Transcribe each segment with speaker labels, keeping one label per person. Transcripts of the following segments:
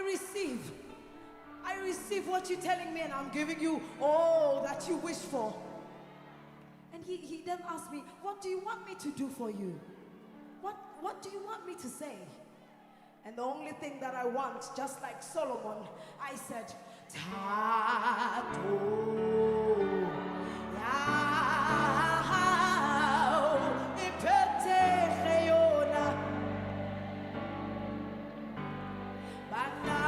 Speaker 1: receive what you're telling me, and I'm giving you all that you wish for. And he then asked me, what do you want me to do for you? What do you want me to say? And the only thing that I want, just like Solomon, I said, Tato, Yao, Ipete, Leona, Bana.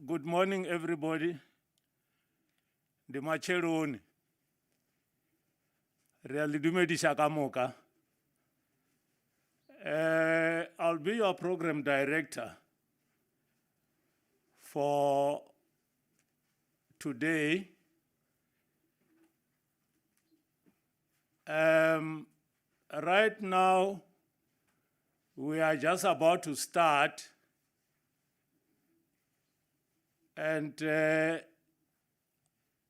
Speaker 2: Good morning, everybody. The Macheloni. Really dumedisha ka moka. I'll be your program director for today. Right now, we are just about to start, and I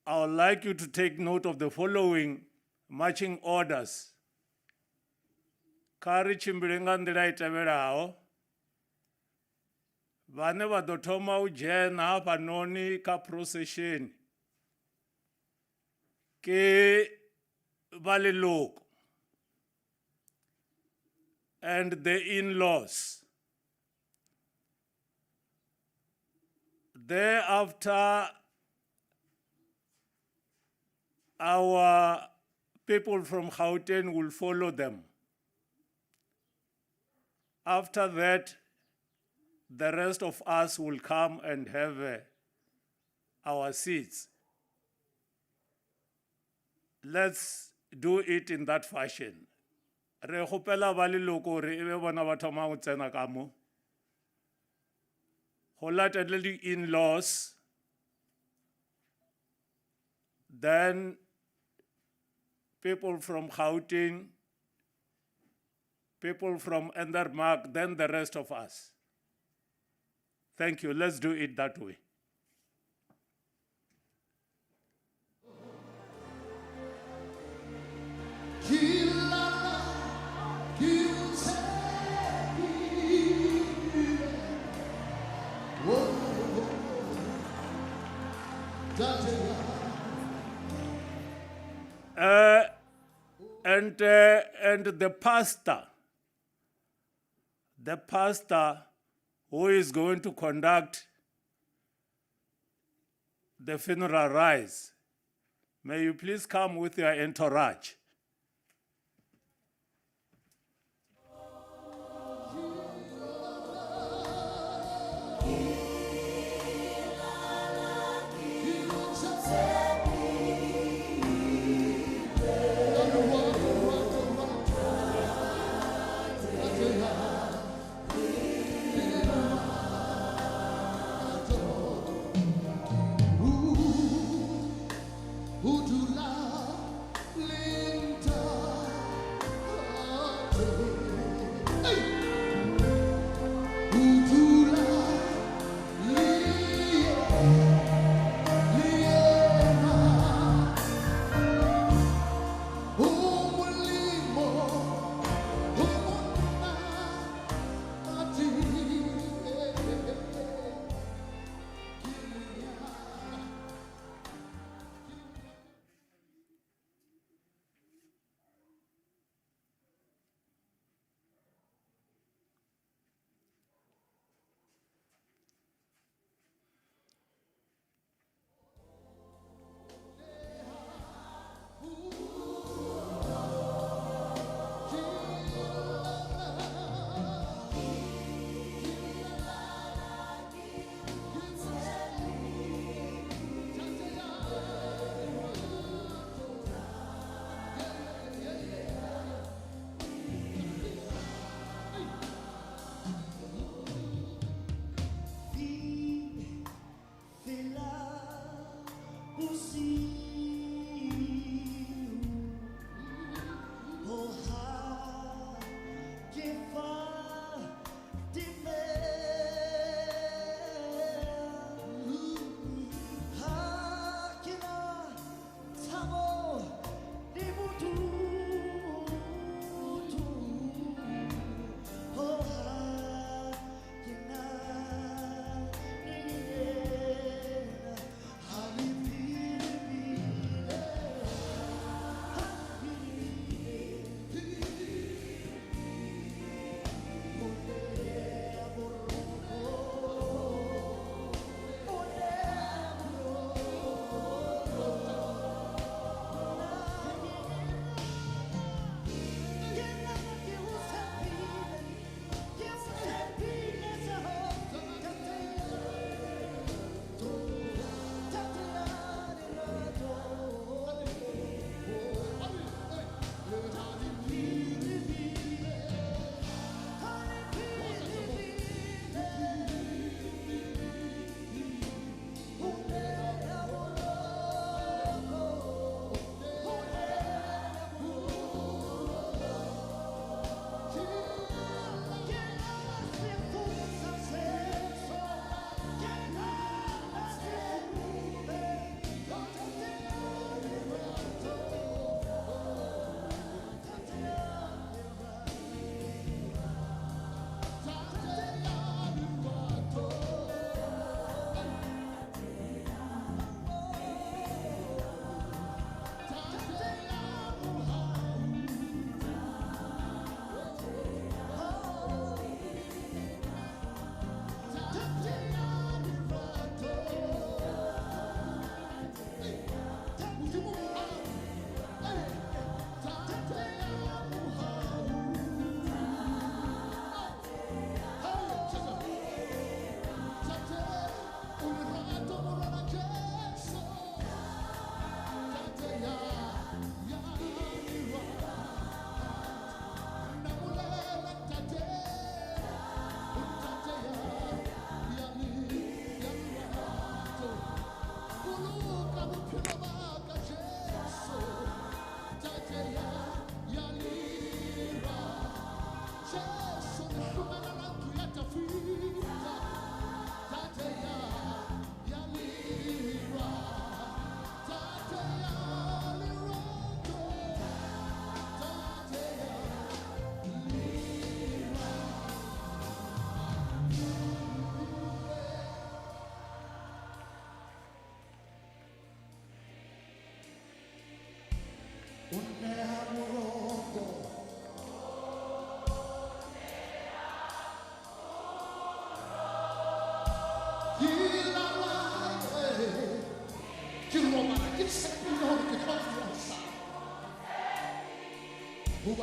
Speaker 2: would like you to take note of the following marching orders. Kari chimbile nga ndila itevelaho. Vane va ḓo thoma u dzhena hafhanoni ka procession ke va leloko and the in-laws. Thereafter, our people from Gauteng will follow them. After that, the rest of us will come and have our seats. Let's do it in that fashion. Re kgopela ba leloko re ebe bona ba thoma go tsena ka mo. Go latela di in-laws, then people from Gauteng, people from Endermark, then the rest of us. Thank you. Let's do it that way. And the pastor who is going to conduct the funeral rites, may you please come with your entourage. Good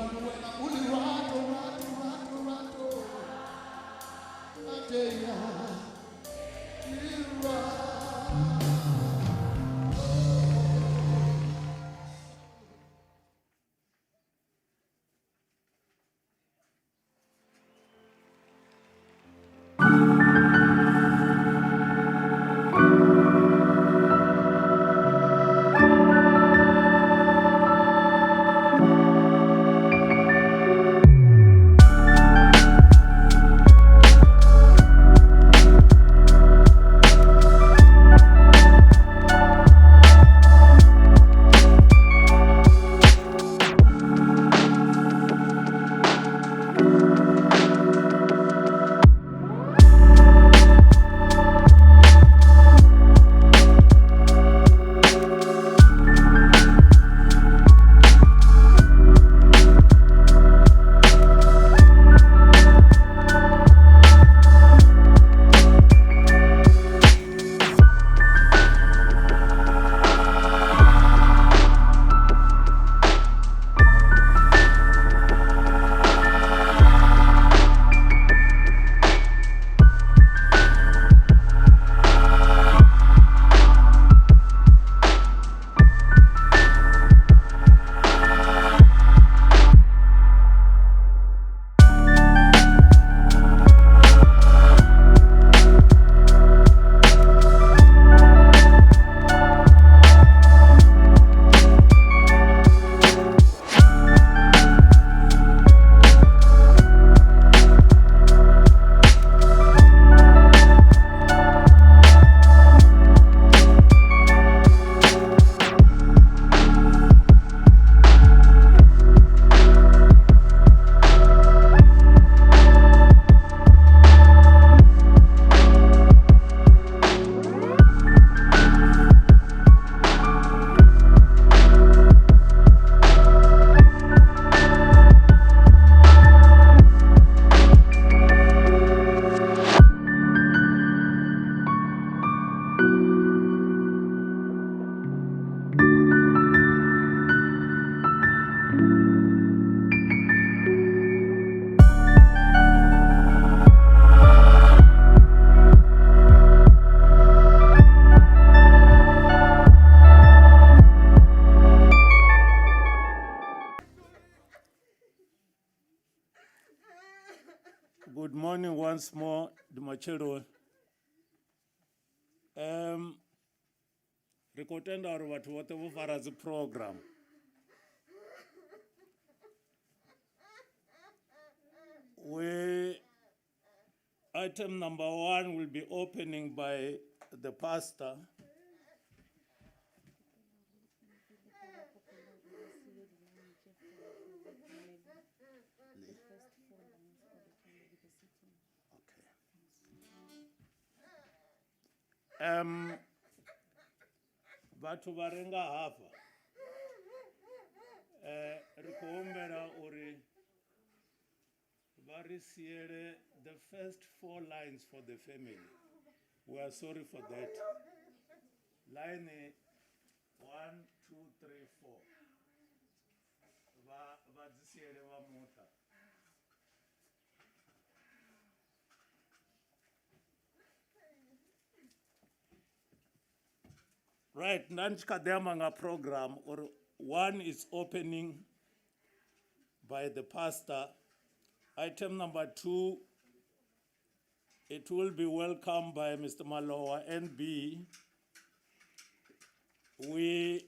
Speaker 2: morning once more, Dumachero. Recording our whatever for as a program. Item number 1 will be opening by the pastor. Batho ba renga hafa re khou humbela uri ba re siele the first 4 lines for the family. We are sorry for that. Line 1, 2, 3, 4 ba dzi siele ba muṱa. Right, Nanchkademanga program, or 1 is opening by the pastor. Item number 2, it will be welcomed by Mr. Maloa. And B, we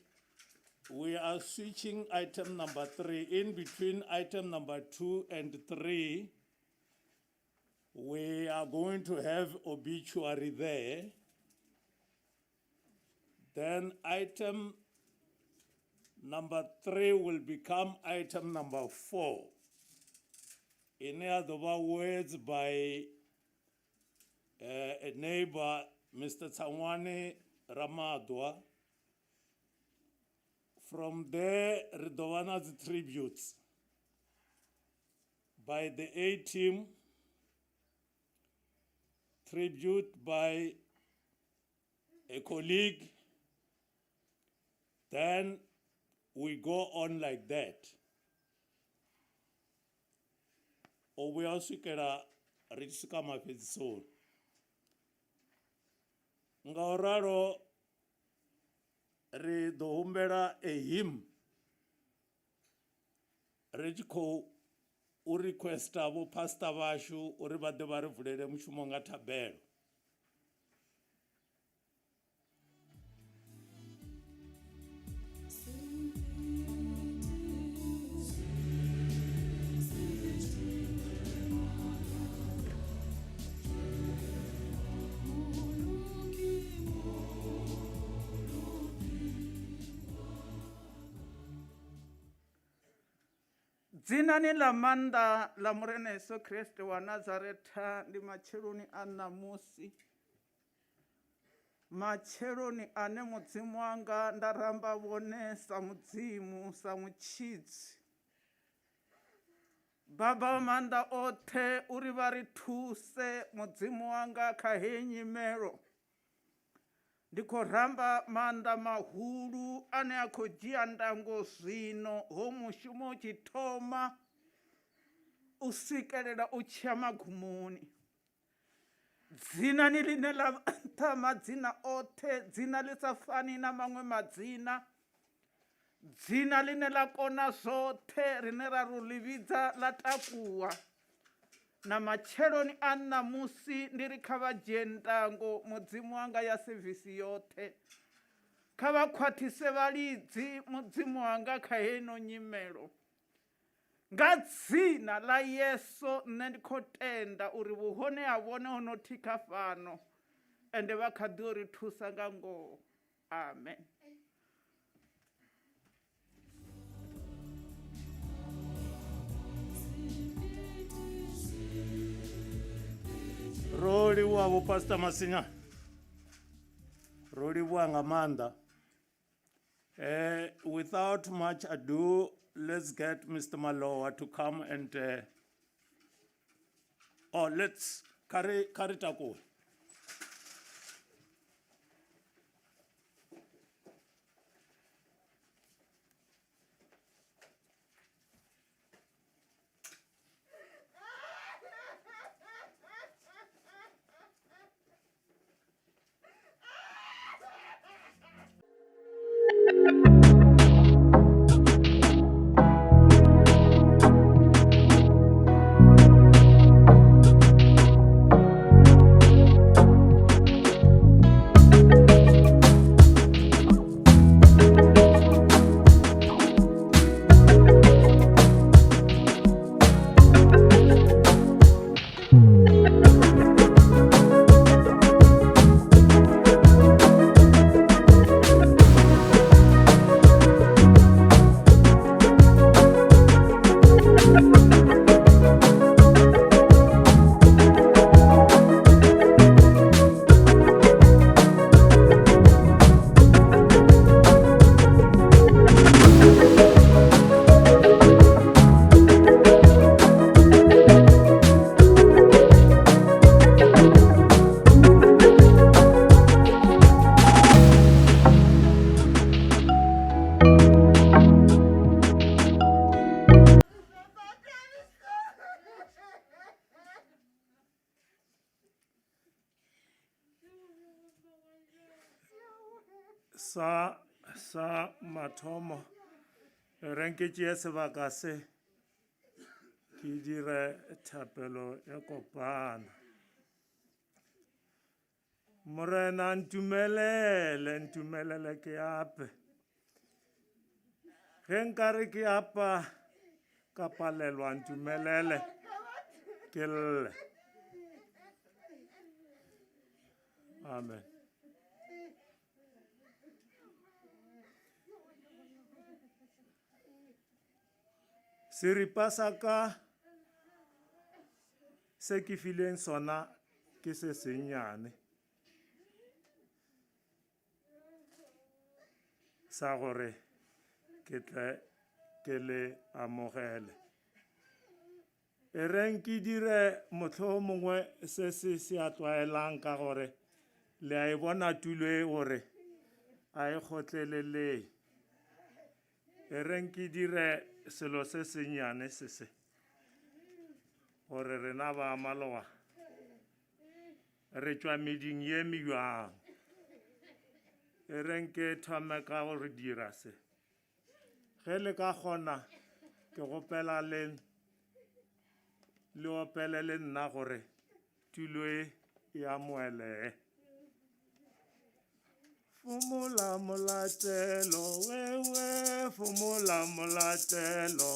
Speaker 2: are switching item number 3. In between item number 2 and 3, we are going to have obituary there. Then item number 3 will become item number 4. In other words, by a neighbor, Mr. Tsangwane Ramadwa. From there, Ridovana's tributes by the A team, tribute by a colleague. Then we go on like that. o vhuya u swikela ri tshi swika mafhedzisoni. Nga u ralo ri ḓo humbela a hymn ri tshi khou u requesta vho pastor vhashu uri vha ḓe vha ri vulele mushumo nga thabelo.
Speaker 3: Dzinani la manda la Murena Yesu Kristo wa Nazareta ndi matsheloni a namusi. Matsheloni ane mudzimu wanga nda ramba vhone sa mudzimu sa mutshidzi. Baba manda othe uri vha ri thuse mudzimu wanga kha heyi nyimelo. Ndi khou ramba manda mahulu ane a khou dzhia ndango zwino ho mushumo u tshi thoma u swikelela u tshiya magumoni. Dzinani line la nṱha madzina othe, dzina ḽi sa fani na maṅwe madzina, dzina line la kona zwoṱhe rine ra ru ḽi vhidza ḽa takuwa. Na matsheloni a namusi ndi ri kha vha dzhie ndango mudzimu wanga ya sevisi yoṱhe. Kha vha khwaṱhise vhalidzi mudzimu wanga kha heno nyimelo. Nga dzina ḽa Yesu nṋe ndi khou tenda uri vhuhone ha vhone ho no thikha fhano ende vha kha ḓi ri thusa nga ngoho. Amen.
Speaker 2: Ro livhuwa vho Pastor Masinya, ro livhuwa nga maanḓa. Without much ado, let's get Mr. Maloa to come and let's carry takuwa. Sa mathomo re nketše sebaka se ke dire thapelo ya kopana. Morena ntumelele ke ape. Ge nkare ke apa ka palelwa ntumelele ke lle. Amen. Seripa sa ka se ke fileng sona ke se senyane sa gore ke tle ke le amogele. E reng ke dire motlho mongwe se a tlwaelang ka gore le a e bona tulo e gore a e kgotlelelei. E reng ke dire selo se senyane se gore rena ba Maloa re tšwa meding ye mebjang e reng ke thome ka gore dira se ge le ka kgona ke gopela le opele le nna gore tulo e ya moele fumula molatelo wewe fumula molatelo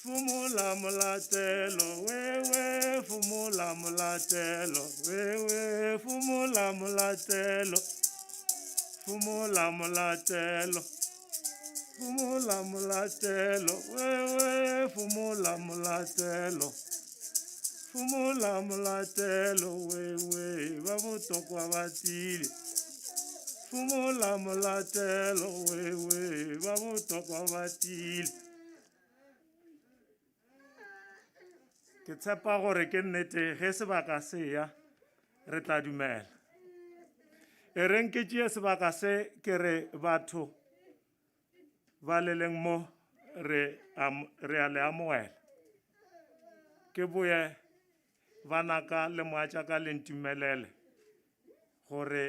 Speaker 2: fumula molatelo wewe fumula molatelo wewe fumula molatelo fumula molatelo fumula molatelo wewe fumula molatelo fumula molatelo wewe ba botokwa batile fumula molatelo wewe ba botokwa batile ke tshepa gore ke nnete ge sebaka se ya re tla dumela e reng ke tšea sebaka se ke re batho ba le leng mo re a le amogela ke boye banaka le moatšaka le ntumelele gore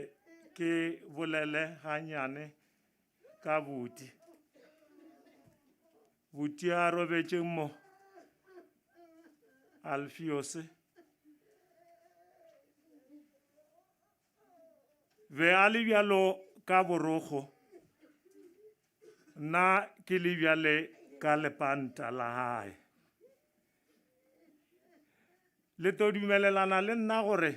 Speaker 2: ke bolele ganyane ka buti a robetše mo Alpheus be a le bjalo ka borogo nna ke le bjale ka lepanta la hae le to dumelelana le nna gore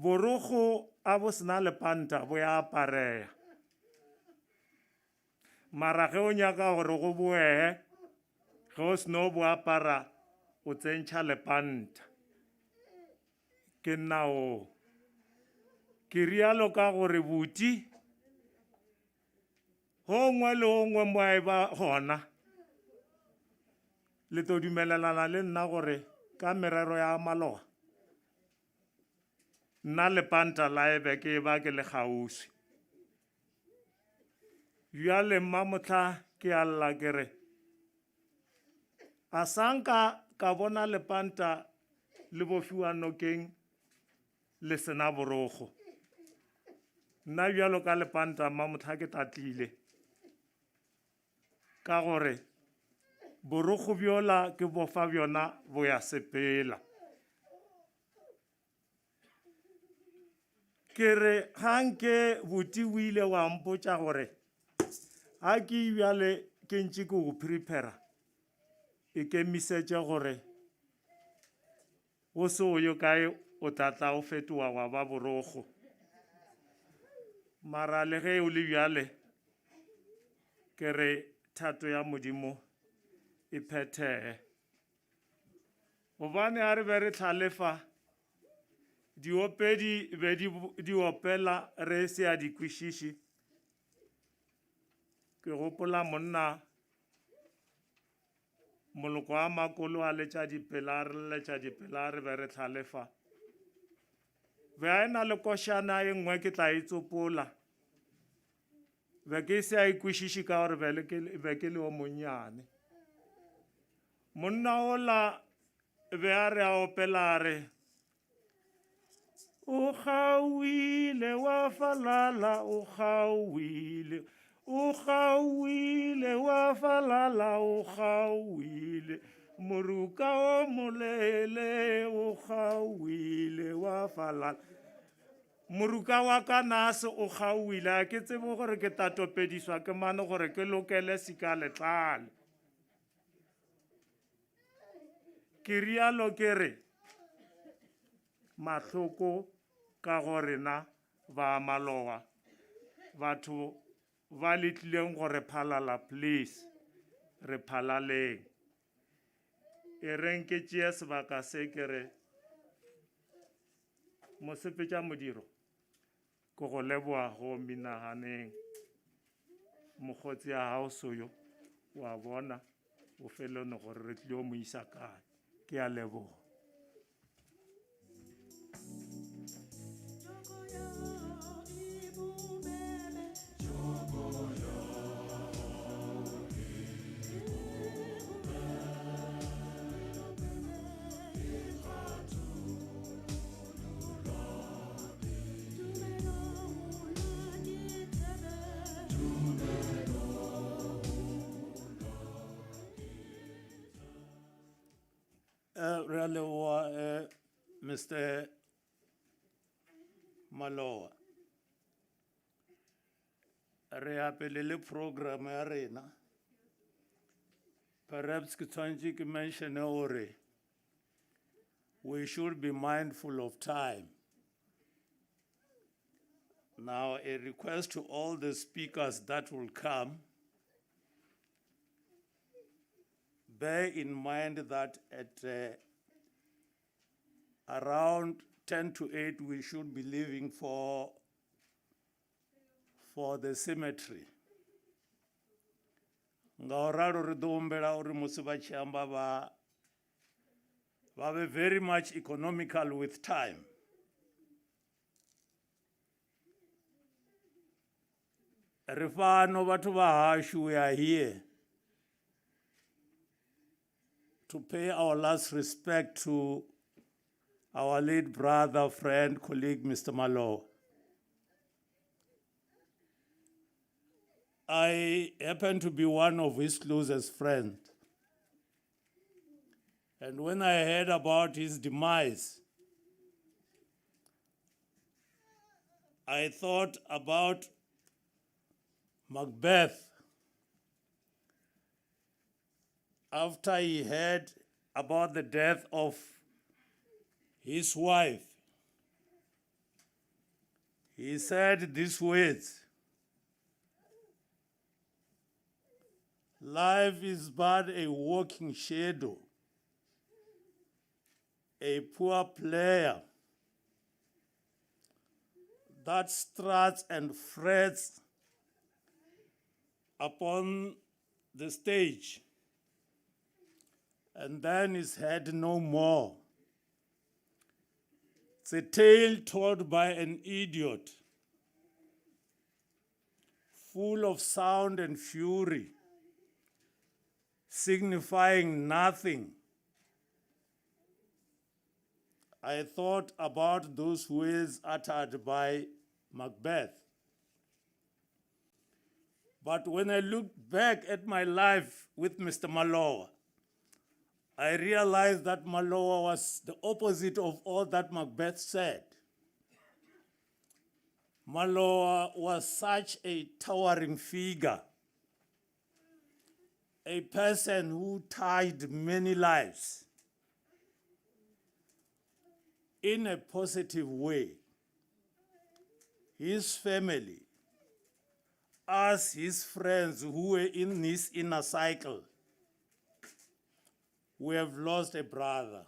Speaker 2: borogo a bo sena lepanta bo ya aparea mara ge o nyaka gore go boege ge o seno bo apara o tsentšha lepanta ke nna o ke rialo ka gore buti hongwe le hongwe mo a ba gona le to dumelelana le nna gore ka merero ya Maloa nna lepanta la ebe ke ba ke le kgauswi bjale mmamotla ke alla ke re a sanka ka bona lepanta le bofiwa nokeng le sena borogo nna bjalo ka lepanta mmamotla ke tatlile ka gore borogo bjola ke bofa bjona bo ya sepela ke re hanke buti o ile wa mpotša gore ha ke bjale ke ntše ke go prepare e kemišetše gore o se o yo kae o tlatla o fetoa wa ba borogo mara le ge o le bjale ke re thato ya modimo e phethege gobane a re be re tlhalefa diopedi be di opela re se a di kwešiši ke gopola monna moloko wa makolo a letša dipela re be re tlhalefa be a ena le košana e nngwe ke tla itsopola be ke se a ikwešiši ka gore be ke le o monnyane monna ola be a re a opela a re o kgauile wa falala o kgauile wa falala o kgauile moruka o molele o kgauile wa falala moruka wa ka nase o kgauile a ke tsebe gore ke tatopediswa ke mane gore ke lokele sika letlale ke rialo ke re mahloko ka gore na ba Maloa batho ba letlileng gore phalala please re phalaleng e reng ke tšea sebaka se ke re mosepetša modiro ke go leboa go menaganeng mokgotsi a hao soyo wa bona o felone gore re tlile mo isa kae ke a leboga Really, Mr. Maloa. Re apelele program ya rena. Perhaps ke tshwantse ke mention hore we should be mindful of time. Now, a request to all the speakers that will come, bear in mind that at around 10 to 8, we should be leaving for the cemetery. Ngauraro re do ombela uri musi ba tshi amba ba be very much economical with time. Re fano batho ba hashu, we are here to pay our last respect to our late brother, friend, colleague, Mr. Maloa. I happen to be one of his closest friends. And when I heard about his demise, I thought about Macbeth. After he heard about the death of his wife, he said these words: "Life is but a walking shadow, a poor player that struts and frets upon the stage and then is heard no more. It's a tale told by an idiot, full of sound and fury, signifying nothing." I thought about those words uttered by Macbeth. But when I looked back at my life with Mr. Maloa, I realized that Maloa was the opposite of all that Macbeth said. Maloa was such a towering figure, a person who touched many lives in a positive way. His family, us, his friends who were in his inner cycle, we have lost a brother.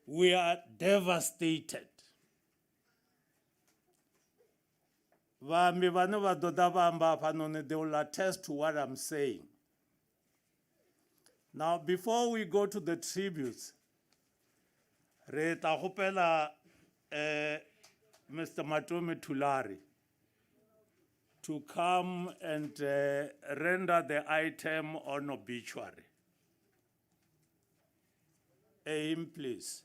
Speaker 2: We are devastated. They will attest to what I'm saying. Now, before we go to the tributes, re tla gopela Mr. Matomi Tulari to come and render the item on obituary. Aim, please.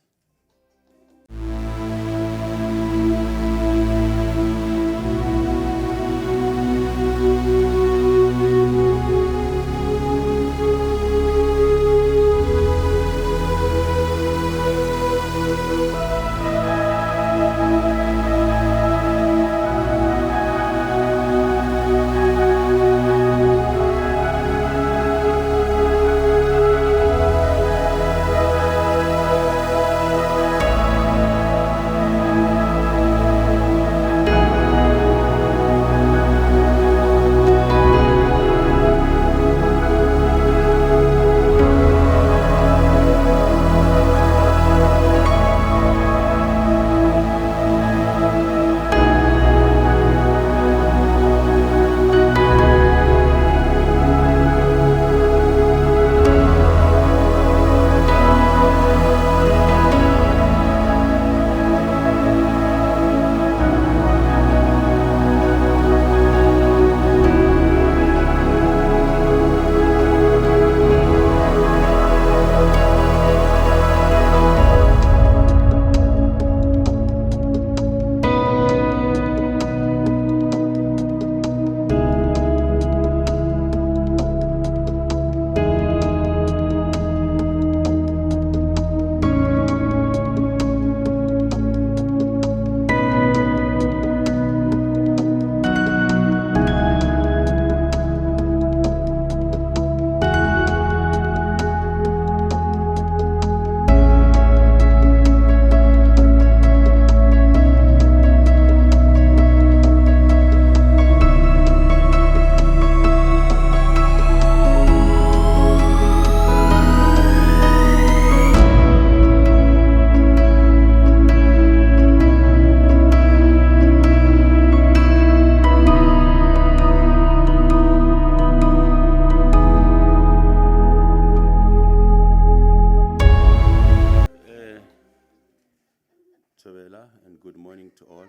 Speaker 4: good morning to all.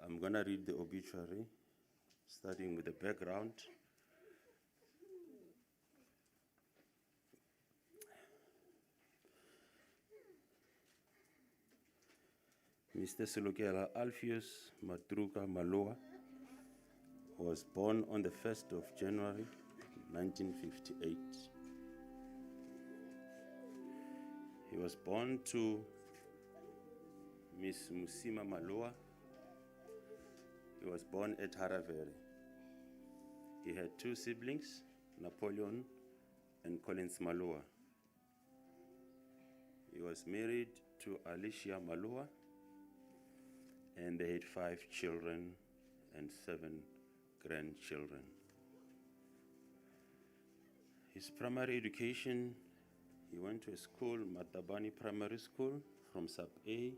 Speaker 4: I'm going to read the obituary, starting with the background. Mr. Selokela Alpheus Maloa was born on the 1st of January 1958. He was born to Miss Musima Maloa. He was born at Haraveri. He had two siblings, Napoleon and Collins Maloa. He was married to Alicia Maloa, and they had 5 children and 7 grandchildren. His primary education, he went to a school, Matabani Primary School, from Sub A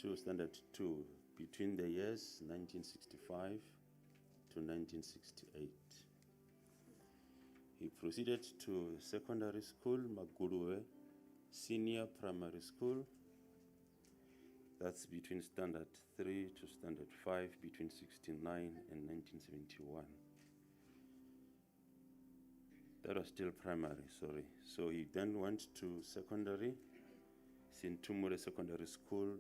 Speaker 4: to Standard 2, between the years 1965 to 1968. He proceeded to secondary school, Magurue Senior Primary School. That's between Standard 3 to Standard 5, between 69 and 1971. That was still primary, sorry. So he then went to secondary, Sintumure Secondary School,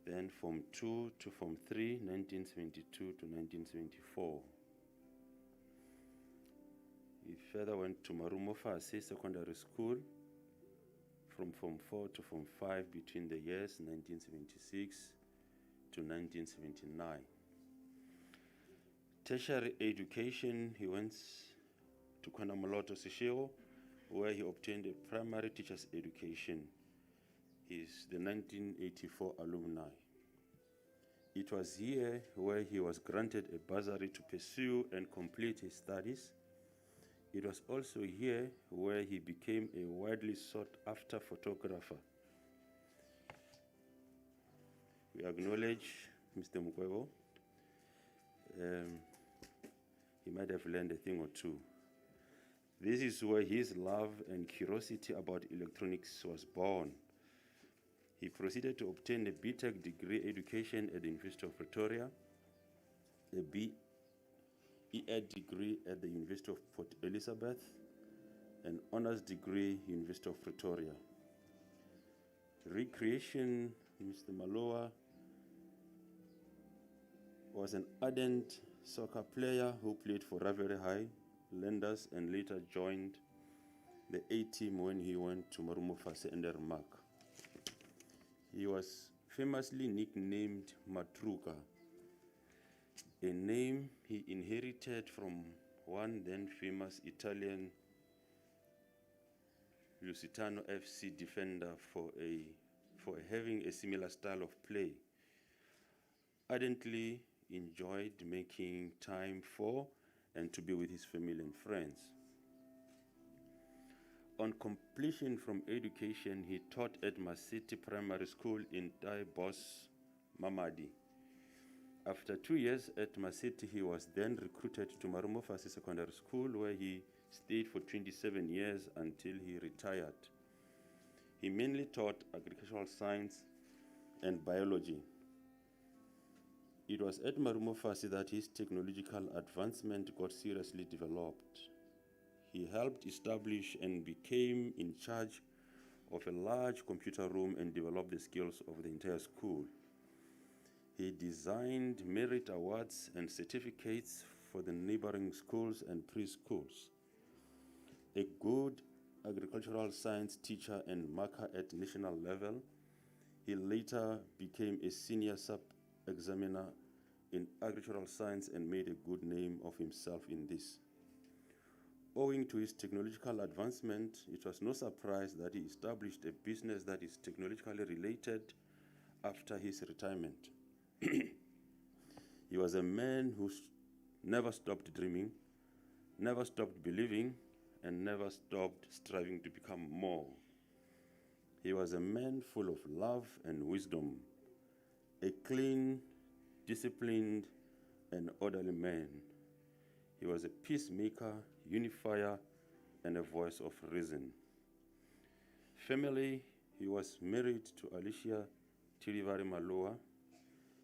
Speaker 4: then Form 2 to Form 3, 1972 to 1974. He further went to Marumo Fasi Secondary School, from Form 4 to Form 5 between the years 1976 to 1979. Tertiary education, he went to Kwanamoloto Seshego, where he obtained a primary teacher's education. He's the 1984 alumni. It was here where he was granted a bursary to pursue and complete his studies. It was also here where he became a widely sought-after photographer. We acknowledge Mr. Mukwego. He might have learned a thing or two. This is where his love and curiosity about electronics was born. He proceeded to obtain a BTech degree education at the University of Pretoria, a BEd degree at the University of Port Elizabeth, an honors degree, University of Pretoria. Recreation, Mr. Maloa was an ardent soccer player who played for Ravere High, Lenders, and later joined the A team when he went to Marumo Fase and Ermak. He was famously nicknamed Matruka, a name he inherited from one then famous Italian Lusitano FC defender for having a similar style of play. Ardently enjoyed making time for and to be with his family and friends. On completion from education, he taught at Masiti Primary School in Daibos, Mamadi. After 2 years at Masiti, he was then recruited to Marumo Fasi Secondary School, where he stayed for 27 years until he retired. He mainly taught agricultural science and biology. It was at Marumo Fasi that his technological advancement got seriously developed. He helped establish and became in charge of a large computer room and developed the skills of the entire school. He designed merit awards and certificates for the neighboring schools and preschools. A good agricultural science teacher and marker at national level, he later became a senior sub-examiner in agricultural science and made a good name of himself in this. Owing to his technological advancement, it was no surprise that he established a business that is technologically related after his retirement. He was a man who never stopped dreaming, never stopped believing, and never stopped striving to become more. He was a man full of love and wisdom, a clean, disciplined, and orderly man. He was a peacemaker, unifier, and a voice of reason. Family, He was married to Alicia Tilivari Maloa.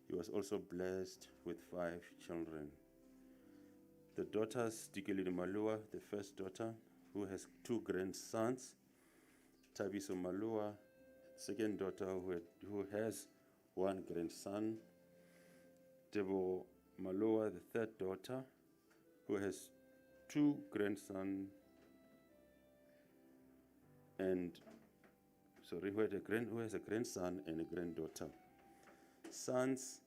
Speaker 4: He was also blessed with 5 children. The daughters, Dikelini Maloa, the first daughter, who has 2 grandsons, Tabiso Maloa, second daughter, who has 1 grandson, Debo Maloa, the third daughter, who has 2 grandsons, and who has a grandson and a granddaughter. Sons,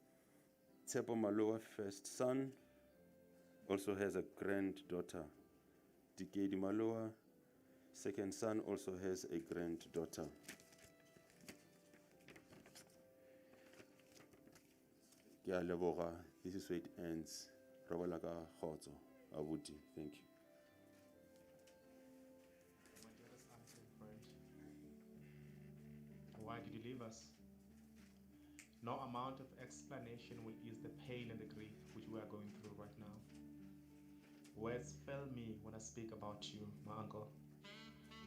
Speaker 4: Tsepo Maloa, first son, also has a granddaughter. Dikedi Maloa, second son, also has a granddaughter. Ke a leboga. This is where it ends. Robala ka kgotso, abuti. Thank you.
Speaker 5: My dearest auntie and friend, why did you leave us? No amount of explanation will ease the pain and the grief which we are going through right now. Words fail me when I speak about you, my uncle.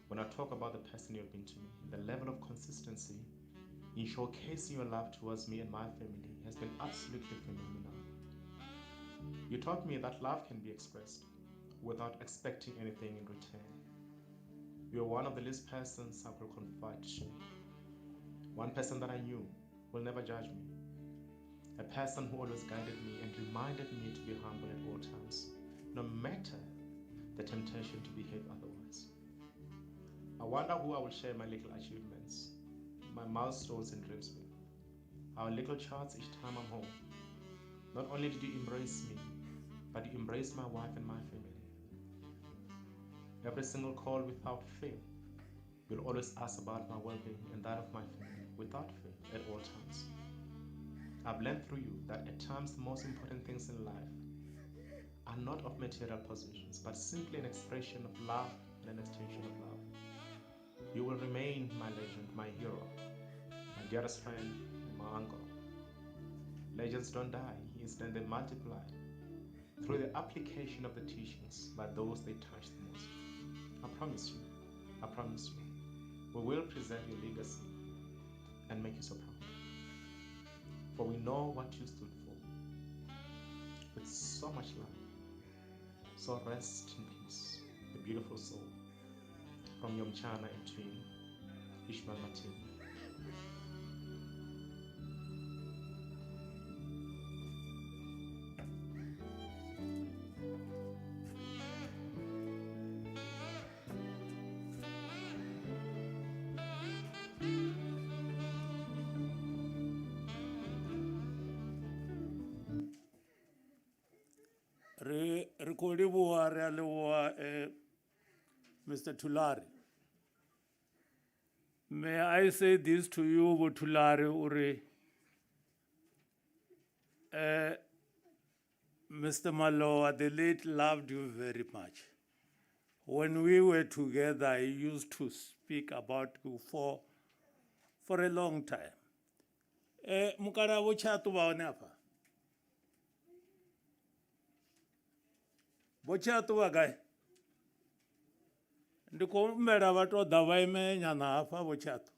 Speaker 5: When I talk about the person you have been to me, the level of consistency in showcasing your love towards me and my family has been absolutely phenomenal. You taught me that love can be expressed without expecting anything in return. You are one of the least persons I will confide to. One person that I knew will never judge me. A person who always guided me and reminded me to be humble at all times, no matter the temptation to behave otherwise. I wonder who I will share my little achievements, my milestones and dreams with. Our little chats each time I'm home. Not only did you embrace me, but you embraced my wife and my family. Every single call without fail, you'll always ask about my well-being and that of my family without fail at all times. I've learned through you that at times the most important things in life are not of material possessions, but simply an expression of love and an extension of love. You will remain my legend, my hero, my dearest friend, and my uncle. Legends don't die, instead they multiply through the application of the teachings by those they touch the most. I promise you, we will preserve your legacy and make you so proud. For we know what you stood for. With so much love. So rest in peace, the beautiful soul. From your mchana and twin, Ishmael Martin.
Speaker 2: Re ko leboha, re a leboha, Mr. Tulare. May I say this to you, Tulare, Uri? Mr. Maloa, the late loved you very much. When we were together, he used to speak about you for a long time. Mukara bochatu baoneapa. Bochatu bagai. Ndiko mera bato dawai me nyana afa bochatu.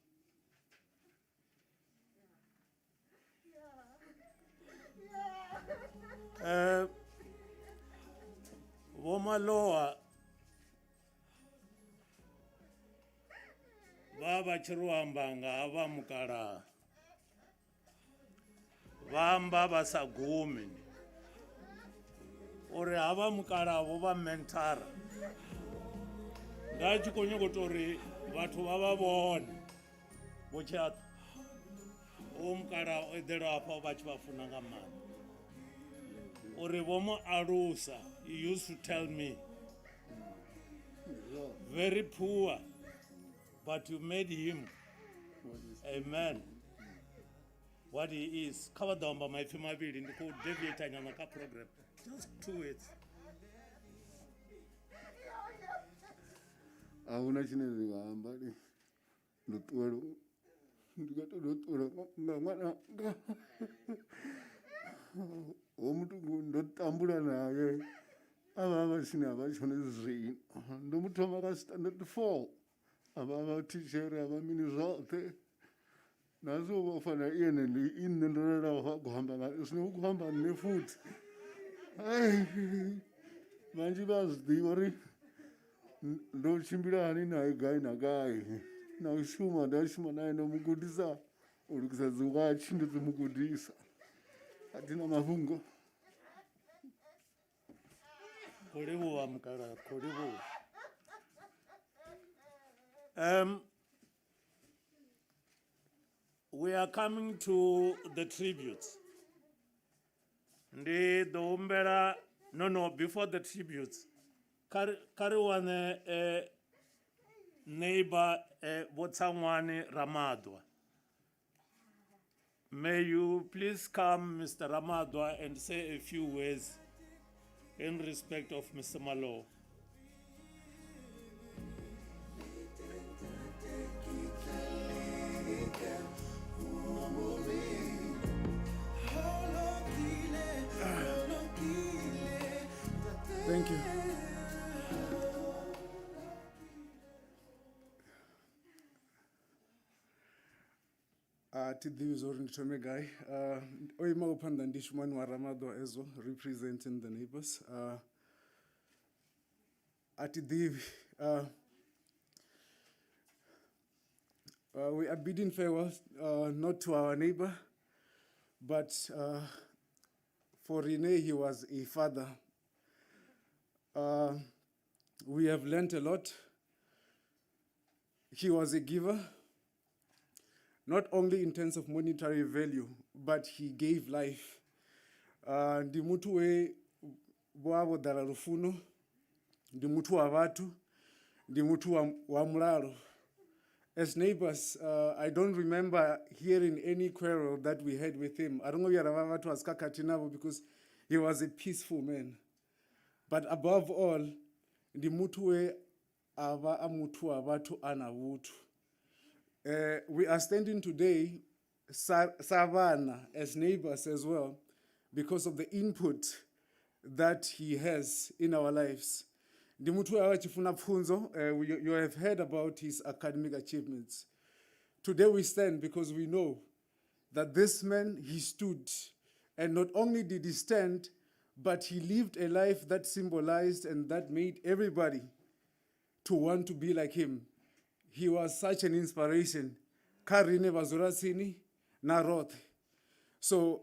Speaker 2: Maloa baba chiruambanga ava mukara vamba basagumi uri ava mukara vova mentara ngachikonye kutori vatu vava vone bochatu omukara edera apa vachivafuna ngamani uri vomo arusa. He used to tell me, very poor, but you made him a man. What he is. Cover down by my female building, the code deviate and another program. Just 2 words.
Speaker 6: Auna chinezi ngamba ndotwero ndikatodotwero ngwana omuntu ndotambula naye aba abasina abachone zvino ndomuthoma ka standard 4 abamathishere abamini zvoṱhe nazo vafana ine ine ndorera kuhamba sinokuhamba nne futhi manji vazviziva uri ndochimbira hani naye gai nagai naushuma ndashuma naye nomugudisa uri kusadziwa chindotsimugudisa hatina mavhungo
Speaker 2: Koribuwa mukara, koribuwa. We are coming to the tributes. No, before the tributes. Kariwane neighbor Botsangwane Ramadwa. May you please come, Mr. Ramadwa, and say a few words in respect of Mr. Maloa.
Speaker 7: Thank you. Tidivi zori nditome gai. Oima upanda ndishumani wa Ramadwa ezo, representing the neighbors. Tidivi, we are bidding farewell, not to our neighbor, but for Rene, he was a father. We have learned a lot. He was a giver, not only in terms of monetary value, but he gave life. Ndi mutu we boabo dala rufuno, ndi mutu wa watu, ndi mutu wa mulalo. As neighbors, I don't remember hearing any quarrel that we had with him. I don't know if was kakatinabo because he was a peaceful man. But above all, ndi mutu we ava amutu avatu anavutu. We are standing today, Savannah, as neighbors as well, because of the input that he has in our lives. Ndi mutu awa chifuna pfunzo, you have heard about his academic achievements. Today we stand because we know that this man, he stood, and not only did he stand, but he lived a life that symbolized and that made everybody to want to be like him. He was such an inspiration. Karine Vazurasini, Naroth. So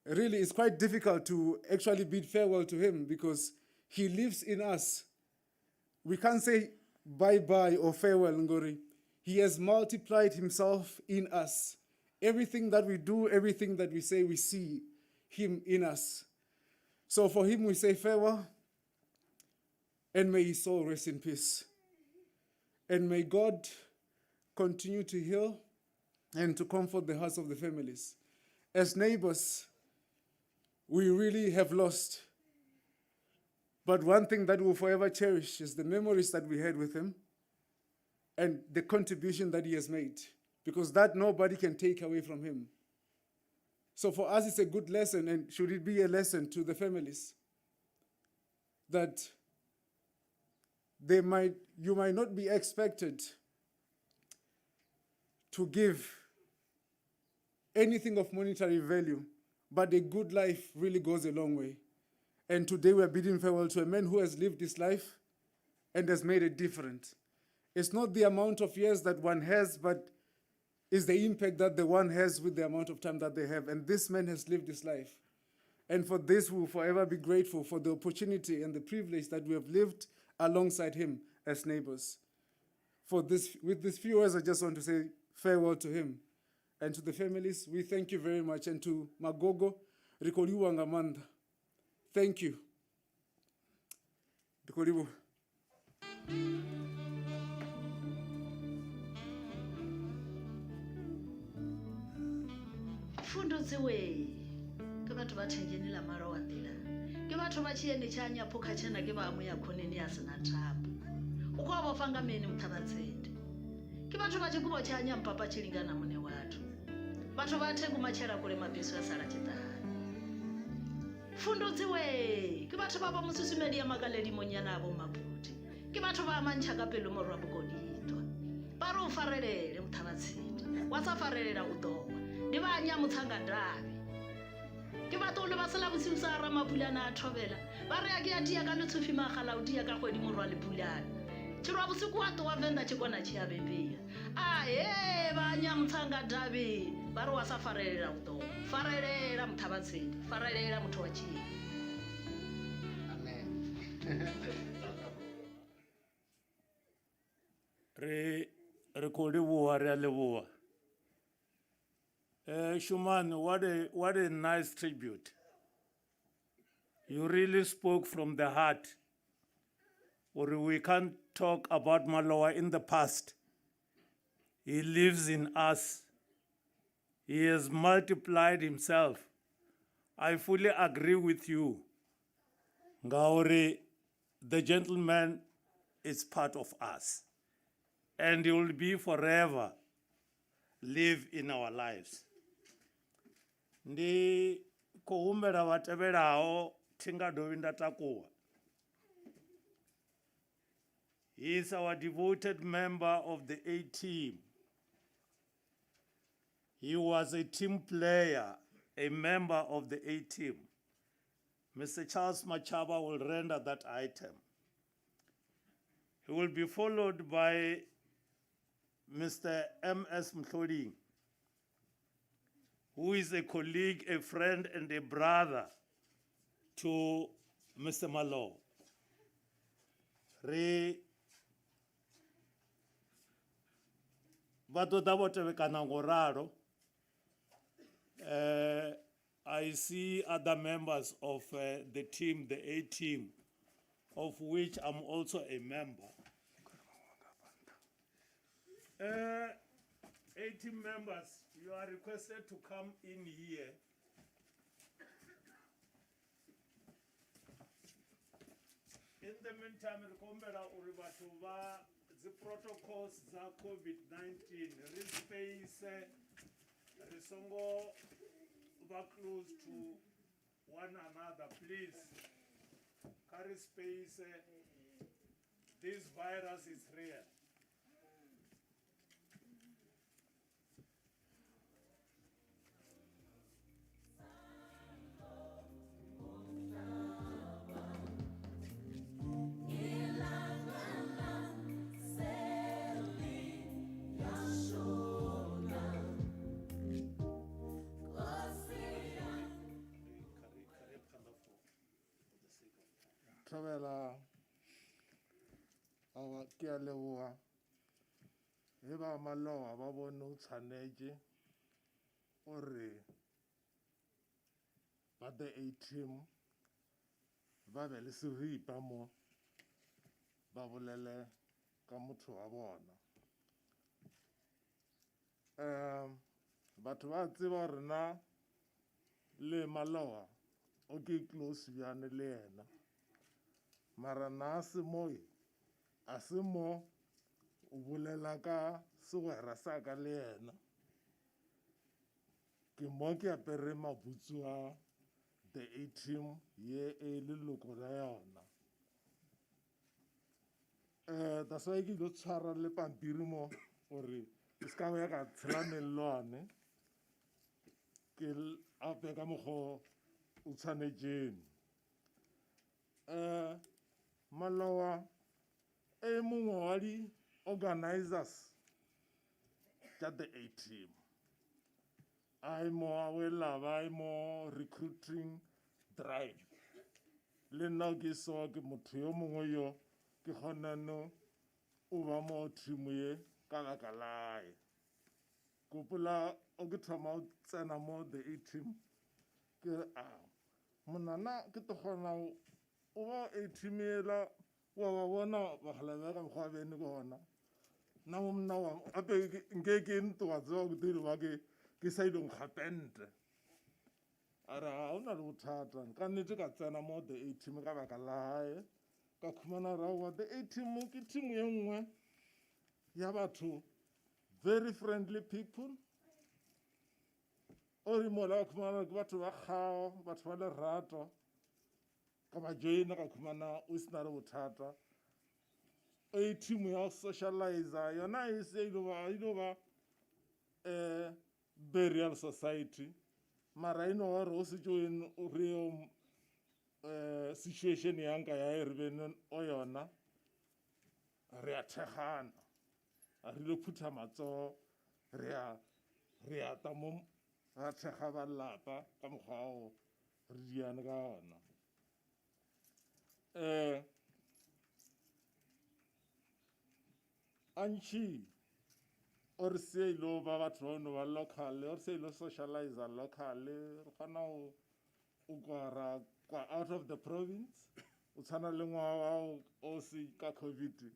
Speaker 7: really it's quite difficult to actually bid farewell to him because he lives in us. We can't say bye-bye or farewell, Ngori. He has multiplied himself in us. Everything that we do, everything that we say, we see him in us. So for him, we say farewell, and may his soul rest in peace. And may God continue to heal and to comfort the hearts of the families. As neighbors, we really have lost. But one thing that we'll forever cherish is the memories that we had with him and the contribution that he has made, because that nobody can take away from him. So for us, it's a good lesson, and should it be a lesson to the families that you might not be expected to give anything of monetary value, but a good life really goes a long way. And today we are bidding farewell to a man who has lived his life and has made a difference. It's not the amount of years that one has, but is the impact that the one has with the amount of time that they have. And this man has lived his life. And for this, we will forever be grateful for the opportunity and the privilege that we have lived alongside him as neighbors. With these few words, I just want to say farewell to him. And to the families, we thank you very much. And to Magogo, Rikoliwa Ngamanda, thank you. Rikoliwa.
Speaker 8: Fundo dziwe ke batho ba thenjene la mara wa ndila ke batho ba chiene cha nyapo khachana ke ba amoya khoneni ya sena thapo ukho ba fanga meni muthabatsende ke batho ba tshikubo cha nyampa pa tshilingana mune wathu batho ba the kumachela kule mabiso ya sala tshitana fundo dziwe ke batho ba ba mosusumedi ya makaledi monyana abo maputi ke batho ba mantšha ka pelo morwa bokoditwa ba re o farelele mothabatshedi wa sa farelela o dowa di ba nya motshangadabe ke batho le ba sela bosiu sa ramapulana a thobela ba re a ke a dia ka letsofi magala o dia ka kgwedi morwa le pulana tshirwa bosiku wa towa venda tshikona tshia bebea a ba nya motshangadabe ba re wa sa farelela o dowa farelela mothabatshedi farelela motho wa tshie
Speaker 2: re ko leboa re a leboa. Shuman, what a nice tribute. You really spoke from the heart. Or we can't talk about Maloa in the past. He lives in us. He has multiplied himself. I fully agree with you. Ngauri, the gentleman is part of us. And he will be forever live in our lives. Ndi ko humbela vhatevhelaho thinga dovhi nda takuwa. He is our devoted member of the A team. He was a team player, a member of the A team. Mr. Charles Machaba will render that item. He will be followed by Mr. M.S. Mthoding, who is a colleague, a friend, and a brother to Mr. Maloa. Re batota botebekana ngoraro. I see other members of the team, the A team, of which I'm also a member. 80 members, you are requested to come in here. In the meantime, the protocols za COVID-19, space, risongo over close to one another, please. Carry space. This virus is real.
Speaker 6: Thabela awa ke a leboga ge ba Maloa ba bone o tshwanetše gore ba the A team ba be le seripa mo ba bolele ka motho wa bona. Batho ba tseba gore na le Maloa o ke close bjane le yena, mara na se moi a se mo o bolela ka segwera sa ka le yena. Ke mo ke apere mabutsu a the A team ye e leloko la yona. That's why ke go tshwara le pampiri mo gore ke ska ya ka tshela mellwane ke ape ka mokgwa o tshwanetšeng. Maloa e mongwe wa di organizers tša the A team. I mo awela ba mo recruiting drive. Le nna ke so ke motho yo mongwe yo ke kgonano o ba mo team ye ka baka lae. Kopola o ke thoma o tsena mo the A team ke monana ke to kgona o ba A team ela wa ba bona ba hlaba ka mkhwa bene gona. Na mo mna wa ape ngeke ntwa tso go dilo ba ke sa ilong gapente. Ara ha ona le bothata ka nnete ka tsena mo the A team ka baka lae ka khumana ra wa the A team ke team ye nngwe ya batho very friendly people. Ori mola khumana ke batho ba khao batho ba le rato ka ba joina ka khumana o sna re bothata e team ya socializer yona e se ilo ba burial society mara ino wa ro se join re situation ya nka ya re bene o yona re a thegana a re le phutha matso re a ta mo ra thega ba lapa ka mogao re diane ka ona antši or se ilo ba batho ba no ba local or se ilo socializer local re kgona o kwa out of the province o tshwana le ngwa wa o se ka covid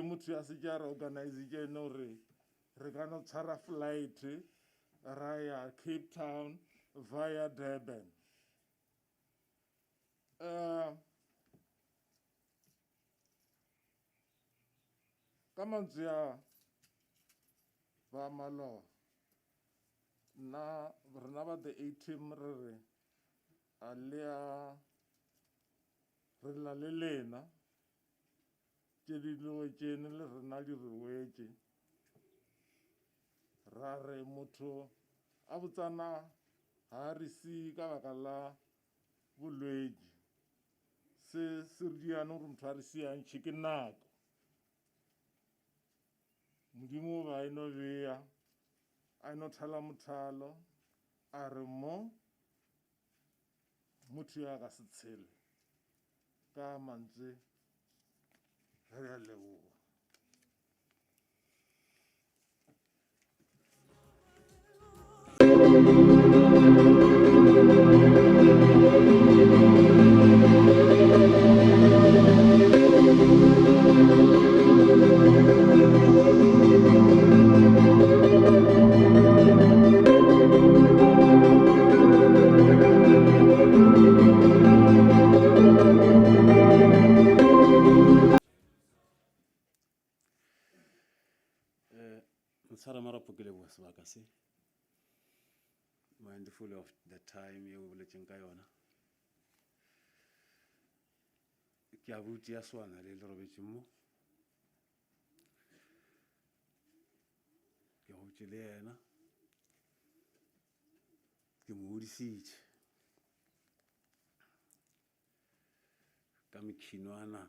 Speaker 6: motho ya se ja re organize jeno re ka no tshwara flight ra ya Cape Town via Durban ka mantswe ya ba Maloa na rena ba the A-team re re na le lena tše di logotšene le rena di re wetše ra re motho a botsana ga re se ka baka la bolwetši se re diane gore motho a re siantšhe ke nako modimo ba eno bea a eno thala mothalo a re motho ya ka se tshele ka mantswe re a leboga
Speaker 4: Motshwara marapo ke leboga sebaka se mindful of the time ye o boletseng ka yona ke a botse ya swana le robetse mo ke botse le yena ke mo hodisitše ka mekhinwana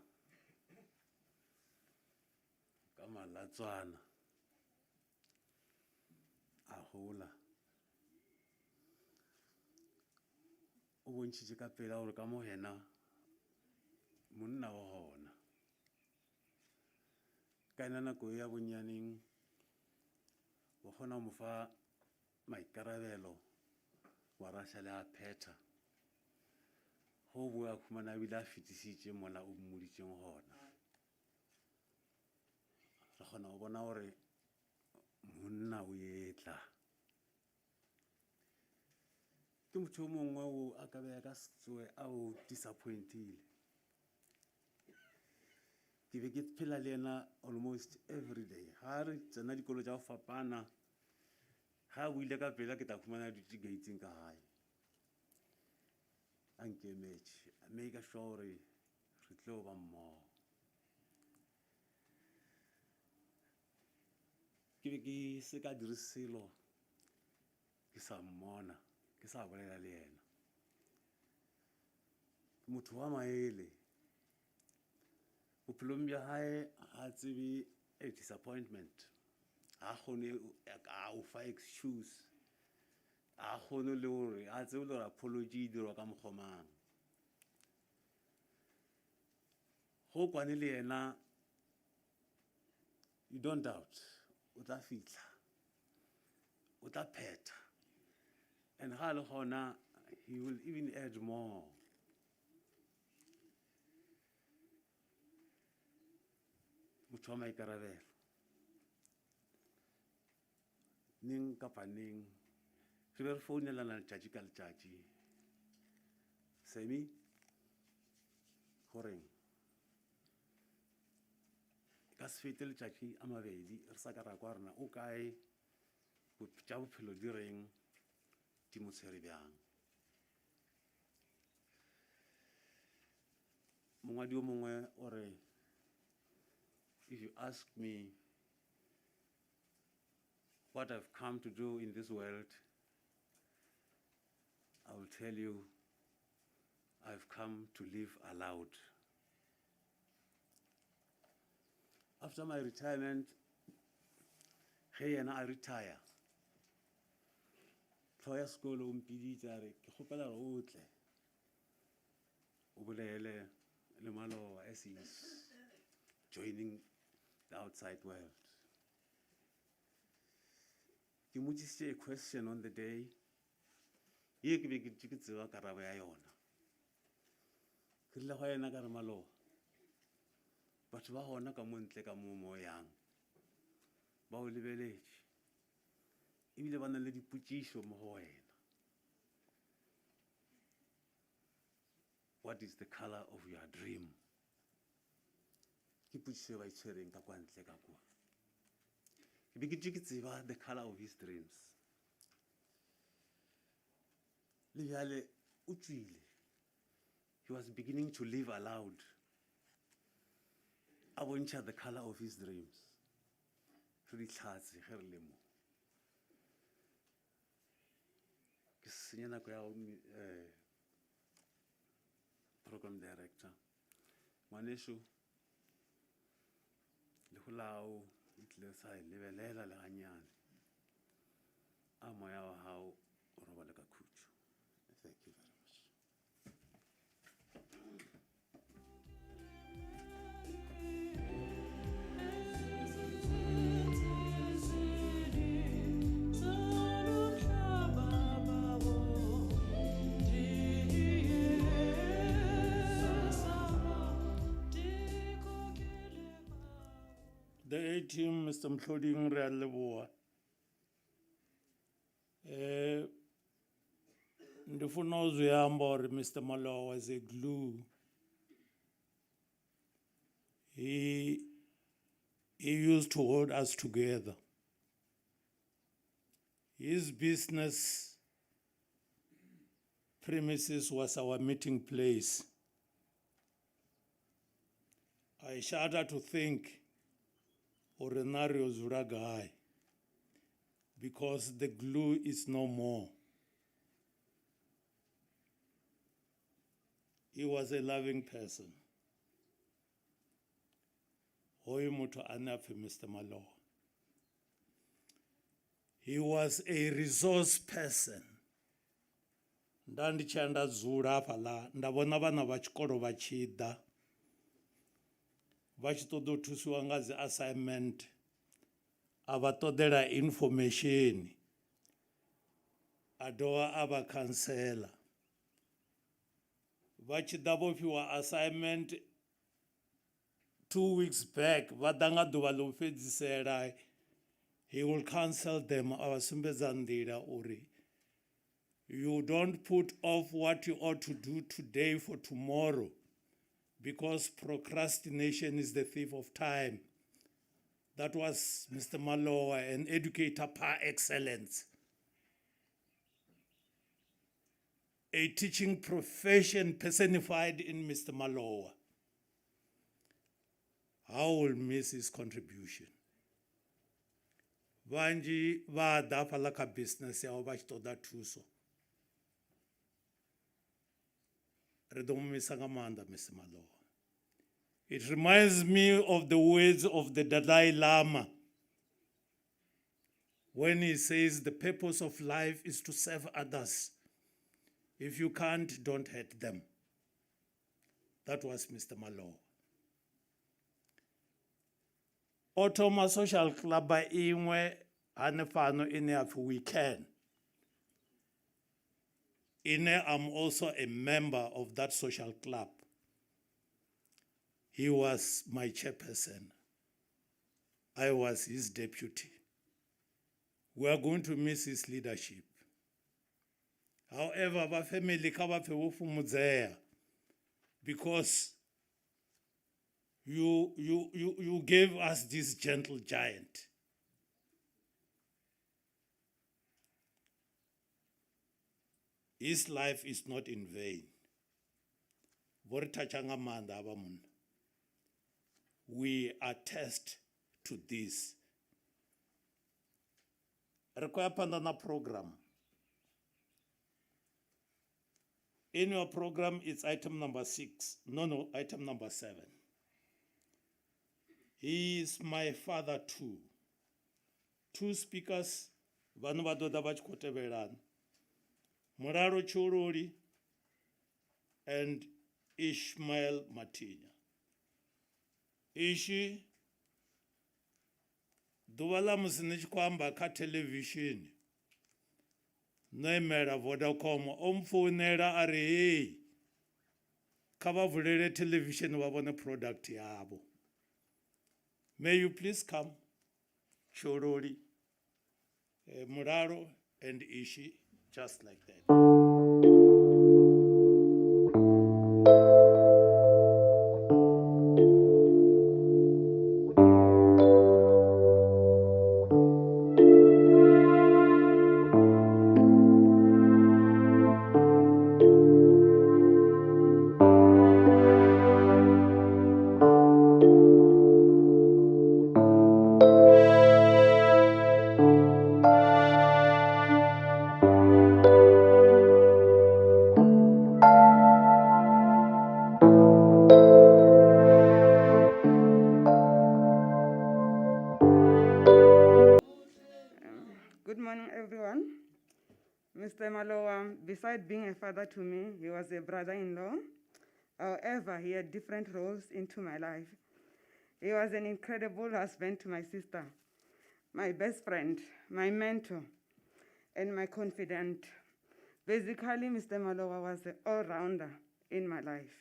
Speaker 4: ka malatswana a gola o bontšhitše ka pela gore ka mo yena monna wa gona ka ena nako ya bonyaneng o kgona mo fa maikarabelo wa rasha le a phetha go boa khumana bile a fetišitše mola o mmoditšeng gona re kgona go bona gore monna o etla ke motho o mongwe o a ka be ka setsoe a o disappointile ke be ke phela le yena almost every day ga re tsena dikolo tša go fapana ga a buile ka pela ke tla khumana dutse gateng ka gae a nkemetše a make sure gore re tlo ba mmogo ke be ke se ka dire selo ke sa mmona ke sa bolela le yena motho wa maele bophelong bja gae ga tsebe a disappointment a kgone a o fa excuse a kgone le gore a tsebe le gore apology e dirwa ka mokgomang go kwane le yena you don't doubt o tla fitla o tla phetha and ga le gona he will even add more motho wa maikarabelo neng kapa neng re be re founelana letšatši ka letšatši semi goreng ka se fete letšatši a mabedi re sa ka ra kwa rena o kae tša bophelo di reng di mo tshwere bjang mongwadi o mongwe o re
Speaker 9: if you ask me what I've come to do in this world, I will tell you I've come to live aloud. After my retirement, hey, and I retire. Tlhoya sekolo o mpiditse a re ke kgopela re o tle o bolele le Maloa as he's joining the outside world. Ke motsisitse a question on the day ye ke be ke tseba karabo ya yona. Ke rile go yena ka re Maloa, batho ba gona ka mo ntle ka mo mo yang ba o lebeletše ebile ba na le dipotšišo mo go wena. What is the color of your dream? Ke potšišo e ba itshwereng ka kwa ntle ka kwa. Ke be ke tseba the color of his dreams. Le bjale o tswile. He was beginning to live aloud. A bontšha the color of his dreams. Re di tlhatse ge re le mo. Ke senya nako ya program director. Ngwaneso, le go lao e tlile sa e lebelela le ganyane. A moya wa hao o robale ka khutšo. Thank you very much.
Speaker 2: The A team, Mr. Mhloding re a leboa. Ndifuna uzuyamba uri Mr. Maloa was a glue. He used to hold us together. His business premises was our meeting place. I shudder to think Orenario Zuragai, because the glue is no more. He was a loving person. Hoy motho ane a phe Mr. Maloa. He was a resource person. Ndanditshaya ndadzula apha la ndabona vana va tshikolo va tshi ḓa va tshi ṱoḓa u thusiwa nga dzi assignment a vha ṱoḓela information a dovha a vha khansela vha tshi ḓa vho fhiwa assignment 2 weeks back vha ḓa nga ḓuvha ḽo fhedzisela he will counsel them a vha sumbedza nḓila uri you don't put off what you ought to do today for tomorrow, because procrastination is the thief of time. That was Mr. Maloa, an educator par excellence. A teaching profession personified in Mr. Maloa. I will miss his contribution. Vanji va da phala ka business ya ba tshi thuso. Re do misa nga maanḓa Mr. Maloa. It reminds me of the words of the Dalai Lama when he says the purpose of life is to serve others. If you can't, don't hurt them. That was Mr. Maloa. Otoma Social Club by Inwe Hanefano ine we can. Ine, I'm also a member of that social club. He was my chairperson. I was his deputy. We are going to miss his leadership. However, our family because you gave us this gentle giant. His life is not in vain. we attest to this. Require Pandana program. In your program, it's item number 6. No, item number 7. He is my father too. 2 speakers, vanu vadoda vachikoteverana. Muraro Chorori and Ishmael Matinya. Ishi duvala musinichikwamba ka television. Noemera Vodacom omfonera ari hey. Kava vulere television wabone product yabo. May you please come, Chorori, Muraro and Ishi, just like that.
Speaker 10: Good morning, everyone. Mr. Maloa, besides being a father to me, he was a brother-in-law. However, he had different roles into my life. He was an incredible husband to my sister, my best friend, my mentor, and my confidant. Basically, Mr. Maloa was an all-rounder in my life.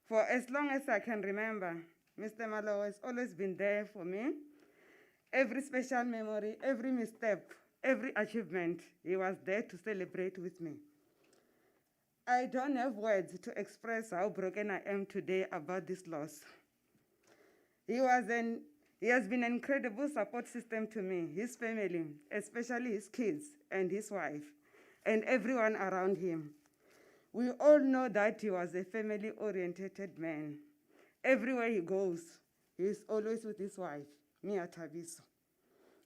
Speaker 10: For as long as I can remember, Mr. Maloa has always been there for me. Every special memory, every misstep, every achievement, he was there to celebrate with me. I don't have words to express how broken I am today about this loss. He has been an incredible support system to me, his family, especially his kids and his wife, and everyone around him. We all know that he was a family-oriented man. Everywhere he goes, he is always with his wife, Mia Tabiso,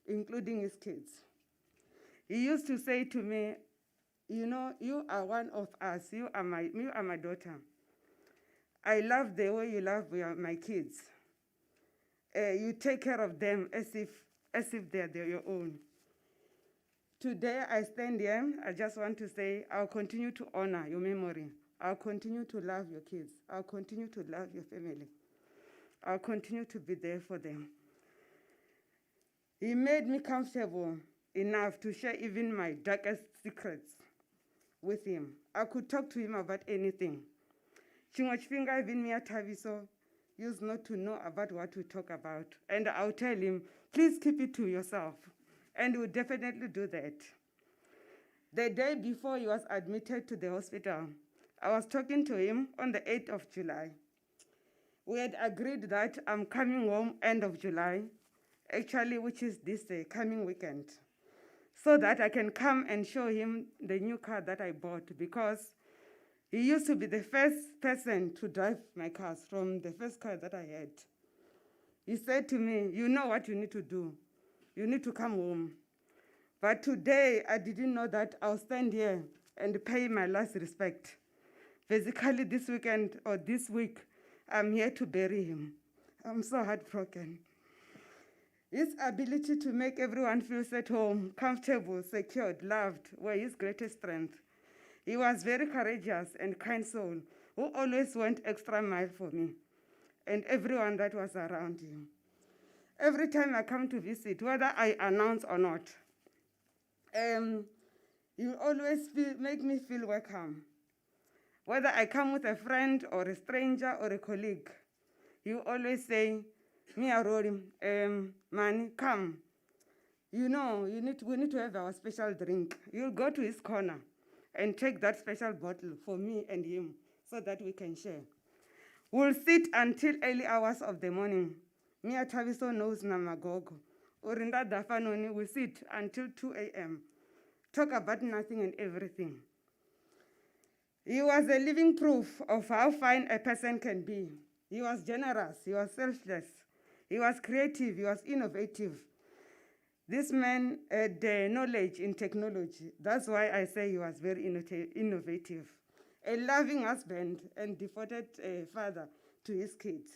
Speaker 10: including his kids. He used to say to me, you know, you are one of us, you are my daughter. I love the way you love my kids. You take care of them as if they're your own. Today I stand here, I just want to say I'll continue to honor your memory. I'll continue to love your kids. I'll continue to love your family. I'll continue to be there for them. He made me comfortable enough to share even my darkest secrets with him. I could talk to him about anything. Chimwe chifhinga even Mia Taviso used not to know about what to talk about. And I'll tell him, please keep it to yourself. And we'll definitely do that. The day before he was admitted to the hospital, I was talking to him on the 8th of July. We had agreed that I'm coming home end of July, actually, which is this coming weekend, so that I can come and show him the new car that I bought, because he used to be the first person to drive my cars from the first car that I had. He said to me, you know what you need to do. You need to come home. But today, I didn't know that I'll stand here and pay my last respect. Basically, this weekend or this week, I'm here to bury him. I'm so heartbroken. His ability to make everyone feel at home, comfortable, secured, loved were his greatest strength. He was very courageous and kind soul who always went extra mile for me and everyone that was around him. Every time I come to visit, whether I announce or not, you always make me feel welcome. Whether I come with a friend or a stranger or a colleague, you always say, Mia Rory, man, come. You know, we need to have our special drink. You'll go to his corner and take that special bottle for me and him so that we can share. We'll sit until early hours of the morning. Mia Taviso knows Namagogo. Urinda Dafanoni will sit until 2 a.m. Talk about nothing and everything. He was a living proof of how fine a person can be. He was generous, he was selfless, he was creative, he was innovative. This man had knowledge in technology. That's why I say he was very innovative. A loving husband and devoted father to his kids.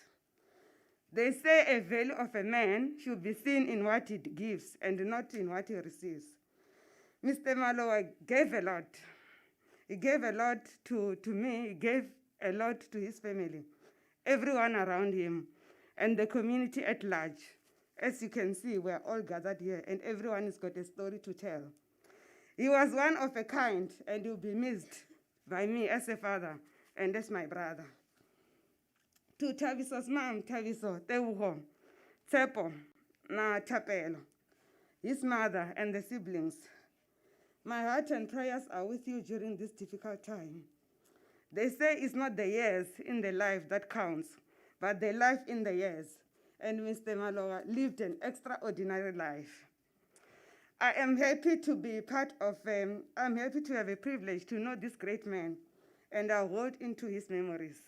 Speaker 10: They say a value of a man should be seen in what he gives and not in what he receives. Mr. Maloa gave a lot. He gave a lot to me, he gave a lot to his family, everyone around him, and the community at large. As you can see, we're all gathered here, and everyone has got a story to tell. He was one of a kind, and he'll be missed by me as a father and as my brother. To Taviso's mom, Taviso, Teuho, Tsepo, na Chapelo, his mother and the siblings. My heart and prayers are with you during this difficult time. They say it's not the years in the life that counts, but the life in the years. And Mr. Maloa lived an extraordinary life. I am happy to be part of, I'm happy to have a privilege to know this great man, and I hold into his memories.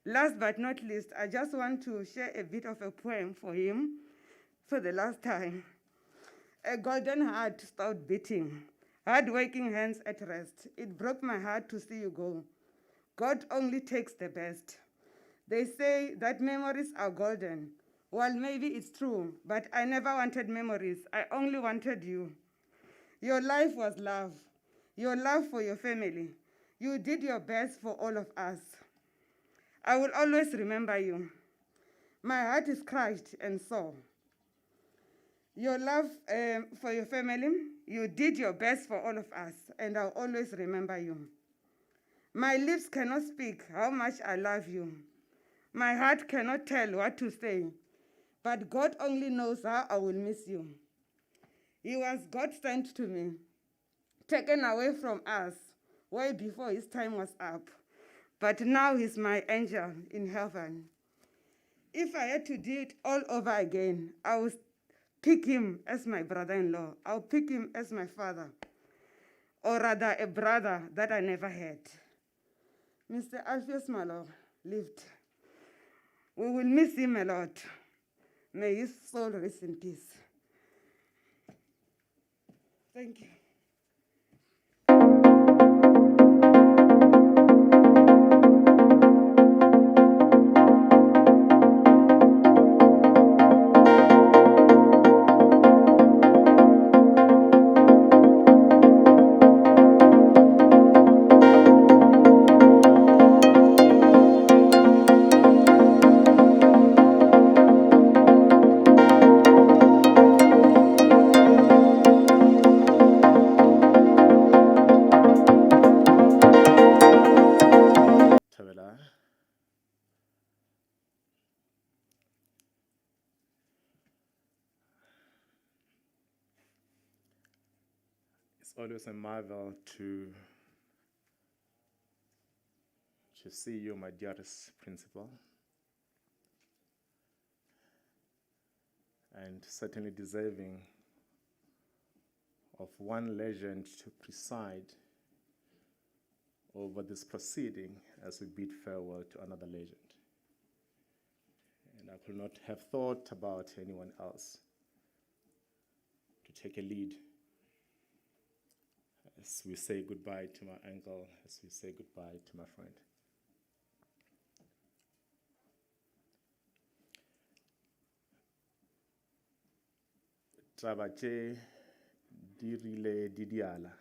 Speaker 10: Last but not least, I just want to share a bit of a poem for him for the last time. A golden heart stopped beating, hard-working hands at rest. It broke my heart to see you go. God only takes the best. They say that memories are golden. Well, maybe it's true, but I never wanted memories. I only wanted you. Your life was love, your love for your family. You did your best for all of us. I will always remember you. My heart is crushed and sore. Your love for your family, you did your best for all of us, and I'll always remember you. My lips cannot speak how much I love you. My heart cannot tell what to say, but God only knows how I will miss you. He was God sent to me, taken away from us way before his time was up, but now he's my angel in heaven. If I had to do it all over again, I would pick him as my brother-in-law. I'll pick him as my father, or rather a brother that I never had. Mr. Alpheus Maloa lived. We will miss him a lot. May his soul rest in peace. Thank you.
Speaker 6: Thabela. It's always a marvel to see you, my dearest principal, and certainly deserving of one legend to preside over this proceeding as we bid farewell to another legend. And I could not have thought about anyone else to take a lead as we say goodbye to my uncle, as we say goodbye to my friend. Taba tše di rile di diala.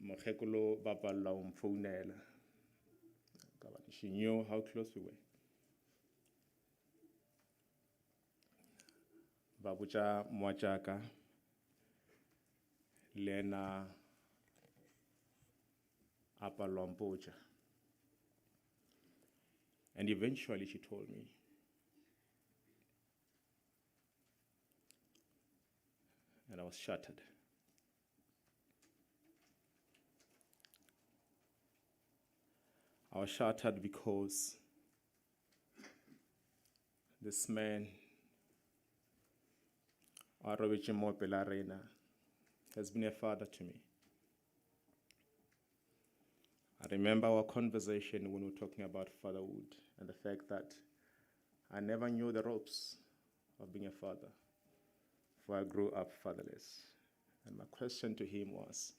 Speaker 6: Mokgekolo ba palelwa ho mfounela. She knew how close we were. Ba botša moatšaka le ena a palelwa ho mpotša. And eventually she told me, and I was shattered. I was shattered because this man, Arobetje Mopela Reina, has been a father to me.
Speaker 5: I remember our conversation when we were talking about fatherhood and the fact that I never knew the ropes of being a father, for I grew up fatherless. And my question to him was,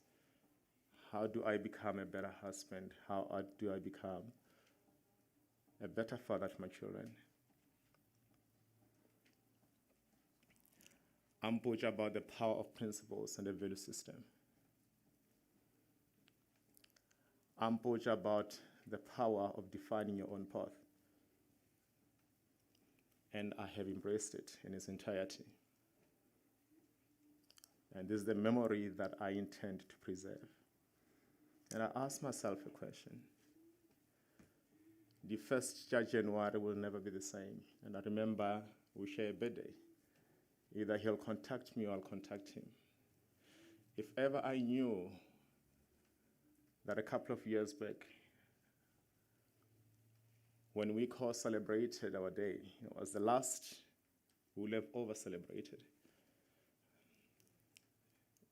Speaker 5: how do I become a better husband? Do I become a better father to my children? I'm both about the power of principles and the value system. I'm both about the power of defining your own path. And I have embraced it in its entirety. And this is the memory that I intend to preserve. And I ask myself a question. The 1st January will never be the same. And I remember we share a birthday. Either he'll contact me or I'll contact him. If ever I knew that a couple of years back, when we celebrated our day, it was the last we will have over-celebrated.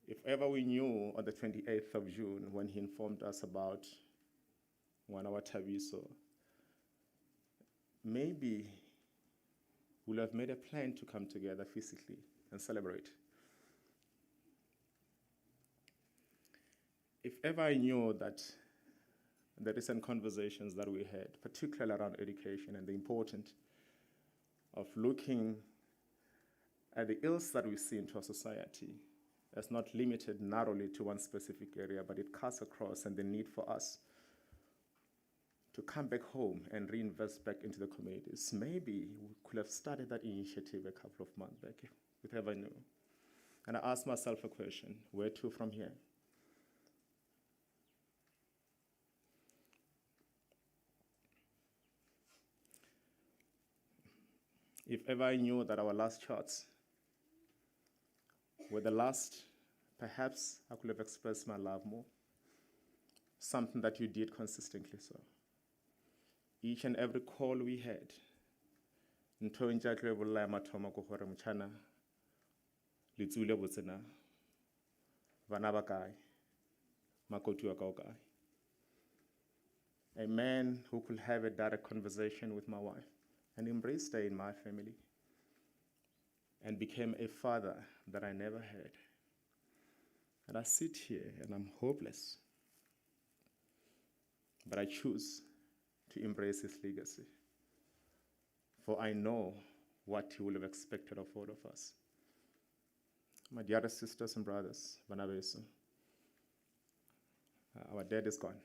Speaker 5: If ever we knew on the 28th of June when he informed us about our Tabiso, maybe we'll have made a plan to come together physically and celebrate. If ever I knew that the recent conversations that we had, particularly around education and the importance of looking at the ills that we see into our society as not limited narrowly to one specific area, but it cuts across, and the need for us to come back home and reinvest back into the communities. Maybe we could have started that initiative a couple of months back, if ever knew. And I asked myself a question, where to from here? If ever I knew that our last charts were the last, perhaps I could have expressed my love more. Something that you did consistently so. Each and every call we had, ntho e ntse tlo bolla ya mathomo go gore motšhana le tsule botsena bana ba kae makoti wa ka o kae. A man who could have a direct conversation with my wife and embraced her in my family and became a father that I never had. And I sit here and I'm hopeless, but I choose to embrace his legacy, for I know what he would have expected of all of us. My dear sisters and brothers, bana beso, our dad is gone.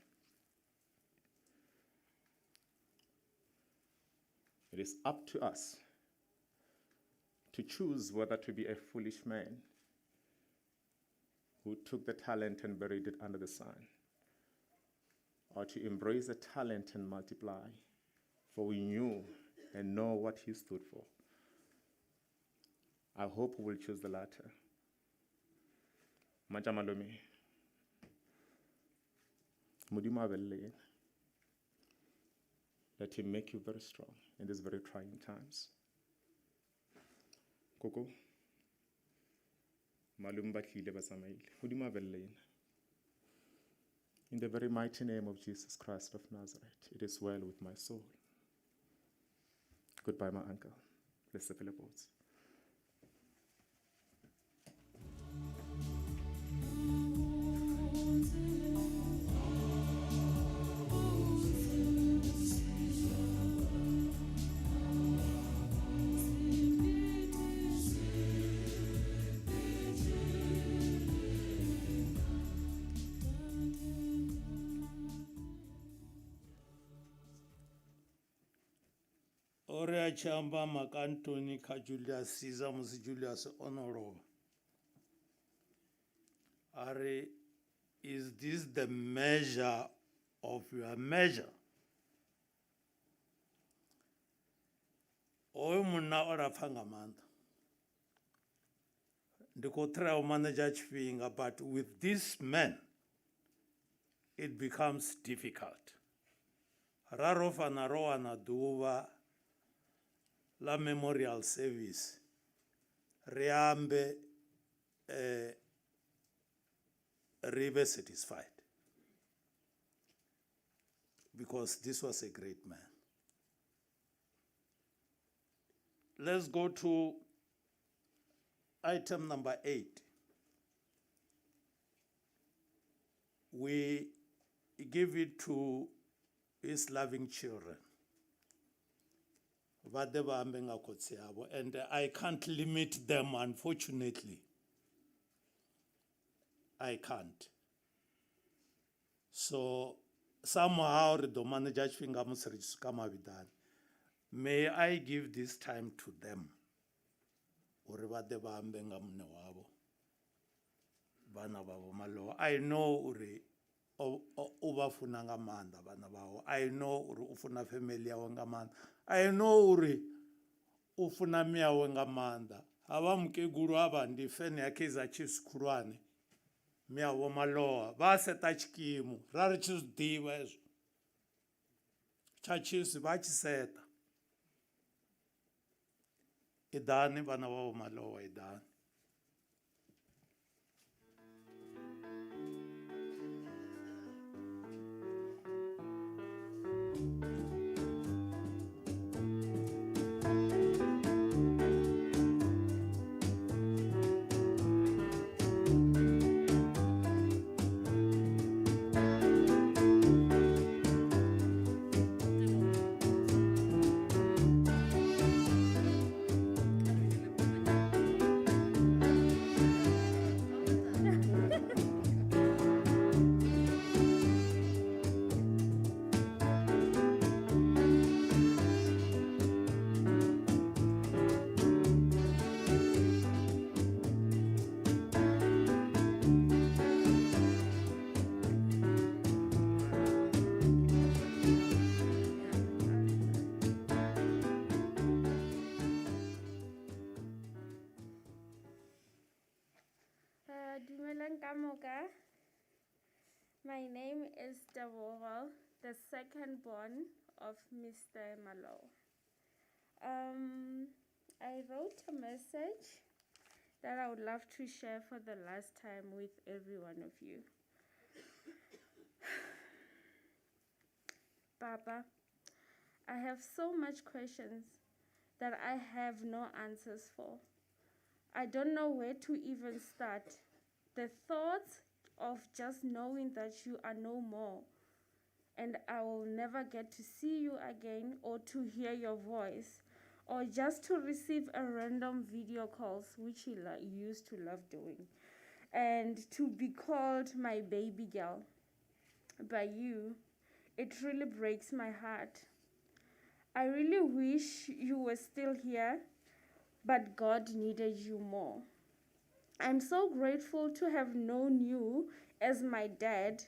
Speaker 5: It is up to us to choose whether to be a foolish man who took the talent and buried it under the sun, or to embrace the talent and multiply, for we knew and know what he stood for. I hope we will choose the latter. Majamalomi, Modimo a belle yena. Let him make you very strong in these very trying times. Koko, malum ba tlile ba tsamaile. Modimo a belle yena. In the very mighty name of Jesus Christ of Nazareth, it is well with my soul. Goodbye, my uncle. Bless the Philippines.
Speaker 2: Ore chamba makantoni ka Julius Caesar musi Julius Honoro. Are, is this the measure of your measure? Oyo muna ora panga manda. Ndiko try to manage chifing'a, but with this man, it becomes difficult. Rarofa na roa na duva la memorial service reambe ribe satisfied. because this was a great man. Let's go to item number 8. We give it to his loving children. And I can't limit them, unfortunately. I can't. So somehow the manager may I give this time to them. I know uri ubafuna ngamanda bana bawo. I know uri ufuna family yawo ngamanda. I know uri ufuna miyawo ngamanda. Aba mkeguru aba ndi fene yake za Chiefs Kurwane. Miyawo Maloa. Baseta chikimu. Rari chizidiwa ezo. Cha Chiefs bachiseta. Idani bana bawo Maloa idani.
Speaker 11: Dumelang kamoka. My name is Deborah, the second born of Mr. Maloa. I wrote a message that I would love to share for the last time with every one of you. Papa, I have so much questions that I have no answers for. I don't know where to even start. The thought of just knowing that you are no more and I will never get to see you again or to hear your voice or just to receive a random video calls, which you used to love doing, and to be called my baby girl by you, it really breaks my heart. I really wish you were still here, but God needed you more. I'm so grateful to have known you as my dad,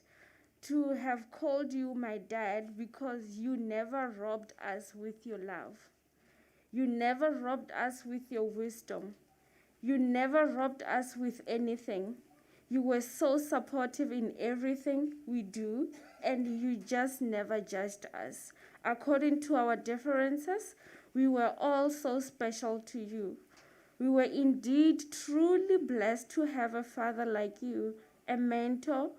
Speaker 11: to have called you my dad, because you never robbed us with your love. You never robbed us with your wisdom. You never robbed us with anything. You were so supportive in everything we do, and you just never judged us. According to our differences, we were all so special to you. We were indeed truly blessed to have a father like you, a mentor.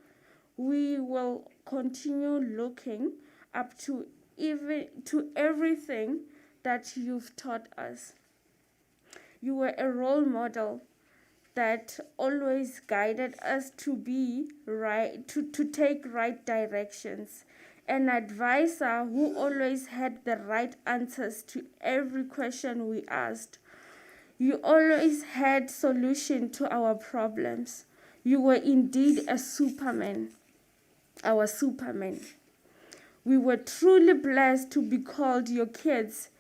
Speaker 11: We will continue looking up to everything that you've taught us. You were a role model that always guided us to be right, to take right directions. An advisor who always had the right answers to every question we asked. You always had solution to our problems. You were indeed a Superman, our Superman. We were truly blessed to be called your kids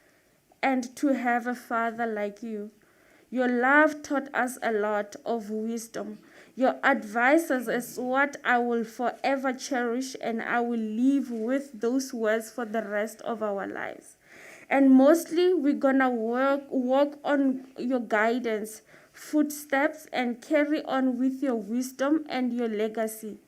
Speaker 11: and to have a father like you. Your love taught us a lot of wisdom. Your advices is what I will forever cherish, and I will live with those words for the rest of our lives. And mostly we're gonna walk on your guidance, footsteps, and carry on with your wisdom and your legacy.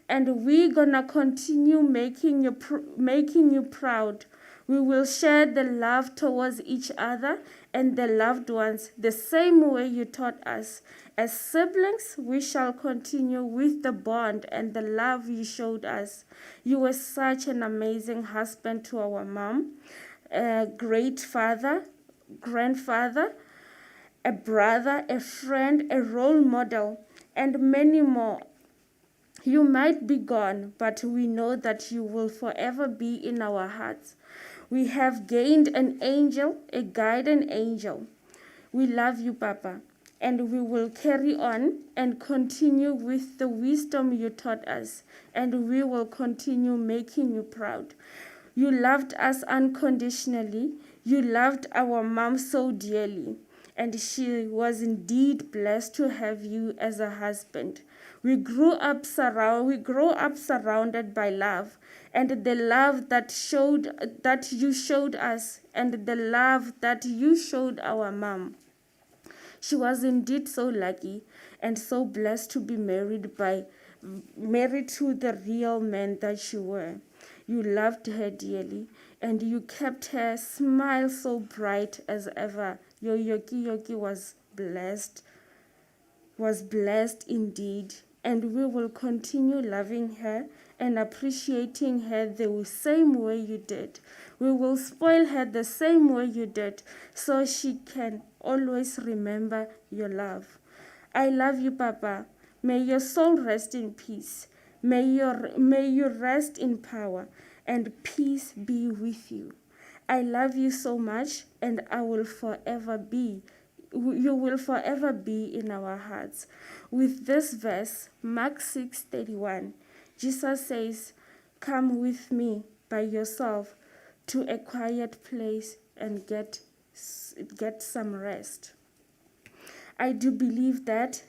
Speaker 11: And we're gonna continue making you proud We will share the love towards each other and the loved ones the same way you taught us. As siblings, we shall continue with the bond and the love you showed us. You were such an amazing husband to our mom, a great father, grandfather, a brother, a friend, a role model, and many more. You might be gone, but we know that you will forever be in our hearts. We have gained an angel, a guardian angel. We love you, Papa, and we will carry on and continue with the wisdom you taught us, and we will continue making you proud. You loved us unconditionally. You loved our mom so dearly, and she was indeed blessed to have you as a husband. We grow up surrounded by love, and the love that you showed us, and the love that you showed our mom. She was indeed so lucky and so blessed to be married to the real man that you were. You loved her dearly, and you kept her smile so bright as ever. Your Yoki was blessed indeed, and we will continue loving her and appreciating her the same way you did. We will spoil her the same way you did, so she can always remember your love. I love you, Papa. May your soul rest in peace. May you rest in power, and peace be with you. I love you so much, and you will forever be in our hearts. With this verse, Mark 6:31, Jesus says, "Come with me by yourself to a quiet place and get some rest." I do believe that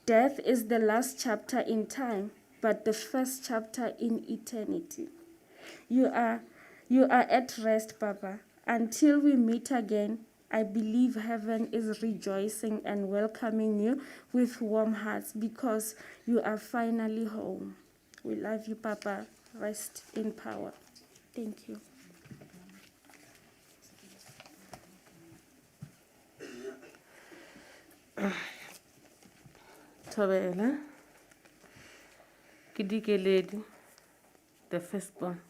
Speaker 11: death is the last chapter in time, but the first chapter in eternity. You are at rest, Papa. Until we meet again, I believe heaven is rejoicing and welcoming you with warm hearts because you are finally home. We love you, Papa. Rest in power. Thank you.
Speaker 12: Thobela, ke Dikeledi, the firstborn.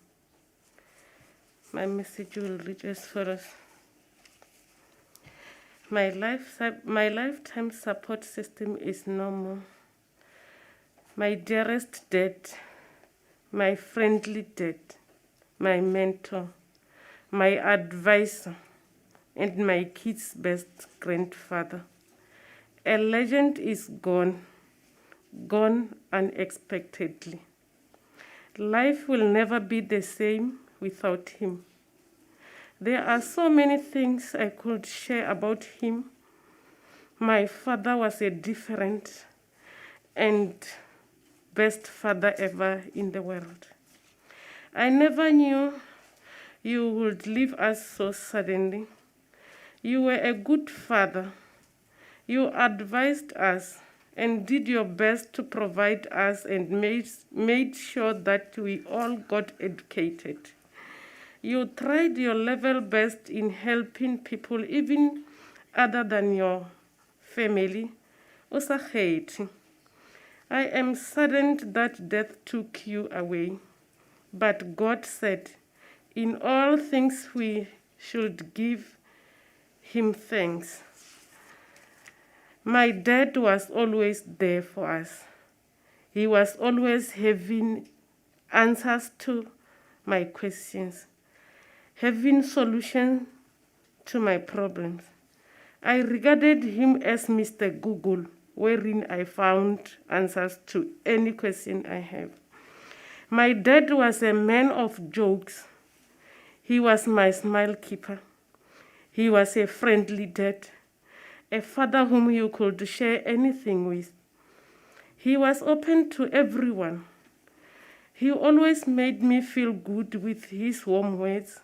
Speaker 12: My message will reach as follows. My lifetime support system is normal. My dearest dad, my friendly dad, my mentor, my advisor, and my kids' best grandfather. A legend is gone unexpectedly. Life will never be the same without him. There are so many things I could share about him. My father was a different and best father ever in the world. I never knew you would leave us so suddenly. You were a good father. You advised us and did your best to provide us and made sure that we all got educated. You tried your level best in helping people even other than your family. I am saddened that death took you away, but God said, in all things we should give him thanks. My dad was always there for us. He was always having answers to my questions, having solutions to my problems. I regarded him as Mr. Google, wherein I found answers to any question I have. My dad was a man of jokes. He was my smile keeper. He was a friendly dad, a father whom you could share anything with. He was open to everyone. He always made me feel good with his warm words.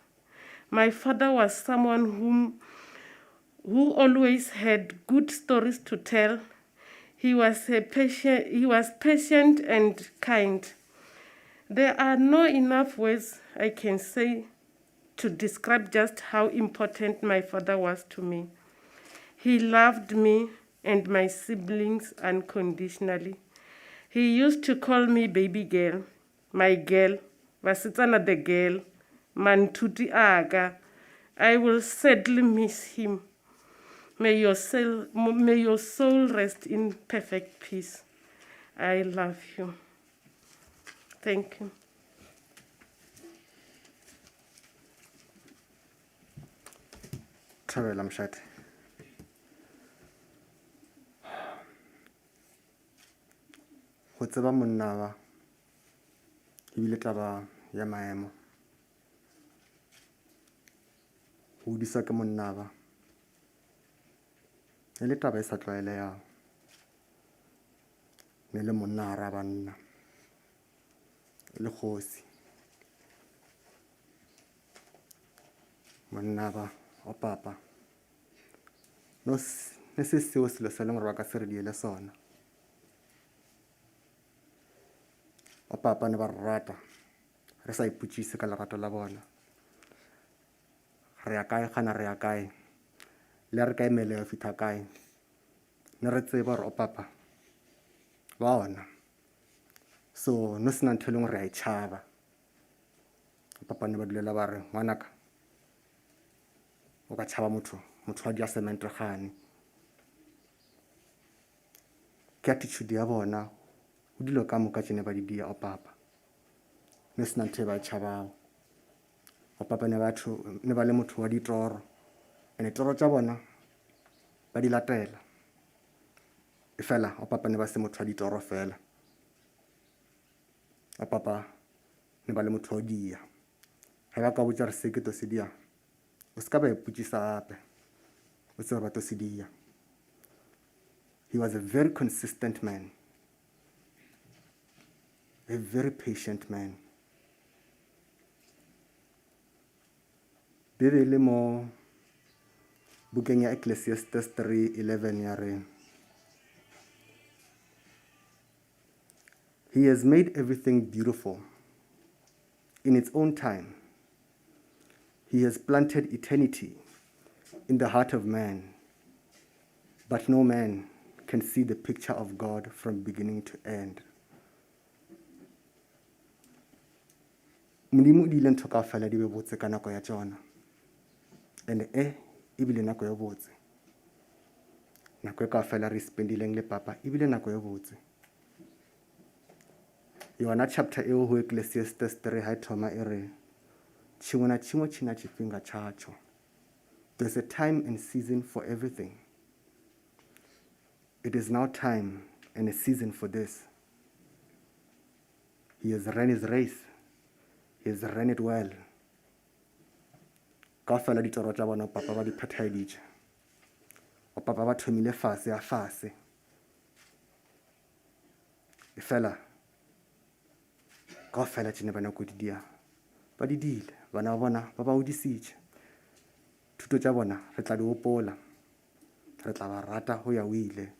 Speaker 12: My father was someone who always had good stories to tell. He was patient and kind. There are not enough words I can say to describe just how important my father was to me. He loved me and my siblings unconditionally. He used to call me baby girl, my girl, Vasitsana the girl, Mantuti aga. I will sadly miss him. May your soul rest in perfect peace. I love you. Thank you.
Speaker 13: Thabela Mshadi. Go tseba monna ba ebile taba ya maemo. Go hodisa ke monna ba e le taba e sa tlwaelegang. Ne le monna hara banna e le kgosi. Monna ba o papa ne se seo selo se leng gore ba ka se re diele sona. O papa ne ba re rata re sa ipotšiše ka lerato la bona. Re ya kae gana re ya kae le re ka emele go fitlha kae ne re tseba gore o papa wa ona. So no sena ntho e leng gore re a e tšhaba. O papa ne ba dulela ba re ngwanaka o ka tšhaba motho wa dia semente gane. Ke attitude ya bona o dilo ka moka tšene ba di dia o papa. Ne sena ntho e ba e tšhabago. O papa ne ba le motho wa ditoro ene toro tša bona ba di latela. E fela o papa ne ba se motho wa ditoro fela. O papa ne ba le motho wa dia. Ge ba ka botša re se ke to se dia o se ka ba ipotšiša gape o tsebe ba to se dia. He was a very consistent man, a very patient man. Bibele mo bukeng ya Ecclesiastes 3:11 ya re, He has made everything beautiful in its own time. He has planted eternity in the heart of man, but no man can see the picture of God from beginning to end. Modimo di ile ntho kaofela di be botse ka nako ya tsona. And ebile nako ya botse. Nako e kaofela re spendileng le papa ebile nako ya botse. Yona chapter eo ho Ecclesiastes 3 ha thoma e re chingwe na chingwe china tshifhinga tshatsho. There's a time and season for everything. It is now time and a season for this. He has run his race. He has run it well. Kaofela ditoro tša bona papa ba di phethaditše. O papa ba thomile fase ya fase. E fela kaofela tšene ba nako di dia ba di dile. Bana ba bona ba ba hodisitše. Thuto tša bona re tla di hopola. Re tla ba rata go ya o ile.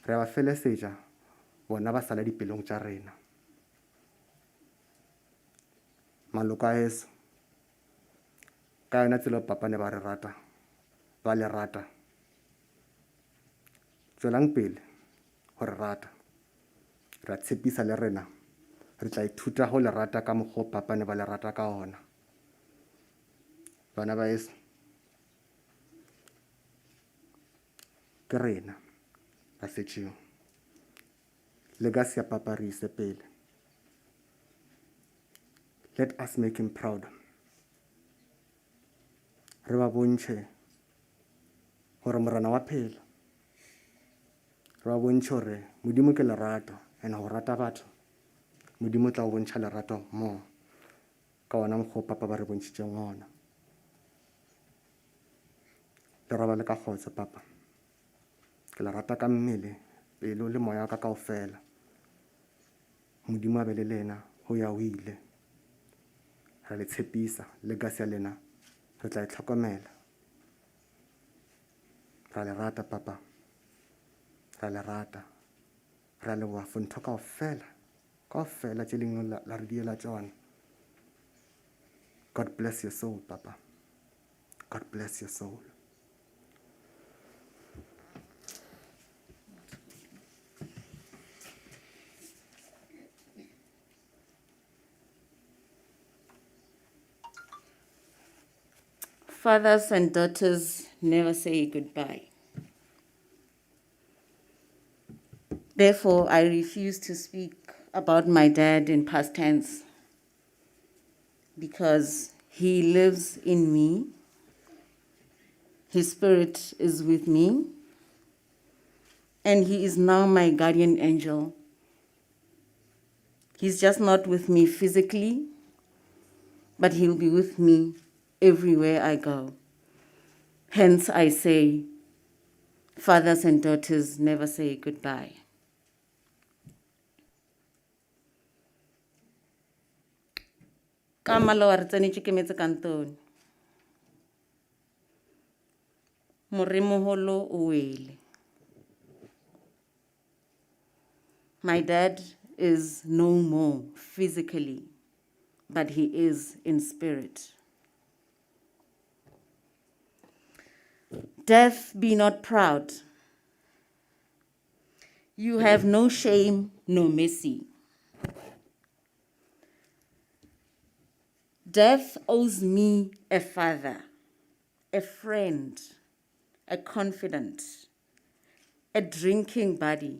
Speaker 13: Re ba felesetša bona ba sala dipelong tša rena. Maloko a heso ka yona tsela papa ne ba re rata ba le rata. Tswelang pele go re rata. Re a tshepisa le rena re tla ithuta go le rata ka mokgwa papa ne ba le rata ka ona. Bana ba heso ke rena ba setšego. Legacy ya papa re ise pele. Let us make him proud. Re ba bontšhe gore morena wa phela. Re ba bontšhe gore modimo ke lerato and go rata batho modimo tla go bontšha lerato mo ka ona mokgwa papa ba re bontšhitšeng ona. Le roba le ka kgotso papa. Ke la rata ka mmele pelo le moya ka kaofela. Modimo a be le lena go ya o ile. Re le tshepisa legacy ya lena re tla e tlhokomela. Ra le rata papa. Ra le rata. Ra le wa ntho kaofela tše lengwe la re diela tšona. God bless your soul, Papa. God bless your soul.
Speaker 14: Fathers and daughters never say goodbye. Therefore, I refuse to speak about my dad in past tense because he lives in me. His spirit is with me, and he is now my guardian angel. He's just not with me physically, but he'll be with me everywhere I go. Hence, I say, fathers and daughters never say goodbye. Ka Maloa re tsene ke metse kantone. Morimoholo o wele. My dad is no more physically, but he is in spirit. Death, be not proud. You have no shame, no mercy. Death owes me a father, a friend, a confidant, a drinking buddy,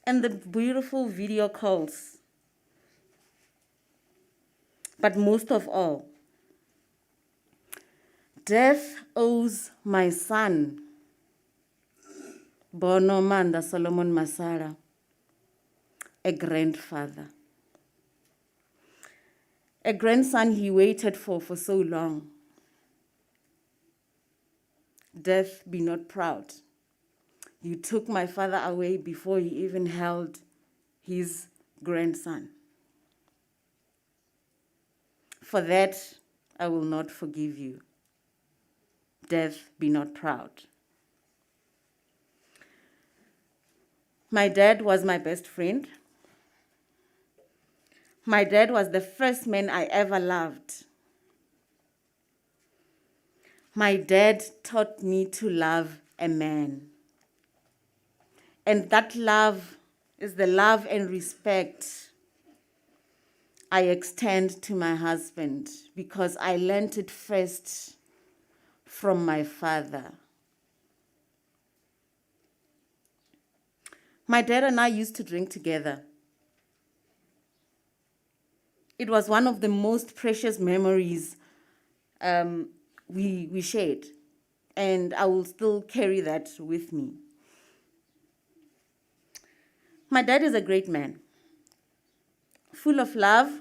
Speaker 14: and the beautiful video calls. But most of all, death owes my son, Bono Manda Solomon Masara, a grandfather. A grandson he waited for so long. Death, be not proud. You took my father away before he even held his grandson. For that, I will not forgive you. Death, be not proud. My dad was my best friend. My dad was the first man I ever loved. My dad taught me to love a man. And that love is the love and respect I extend to my husband because I learned it first from my father. My dad and I used to drink together. It was one of the most precious memories we shared, and I will still carry that with me. My dad is a great man, full of love,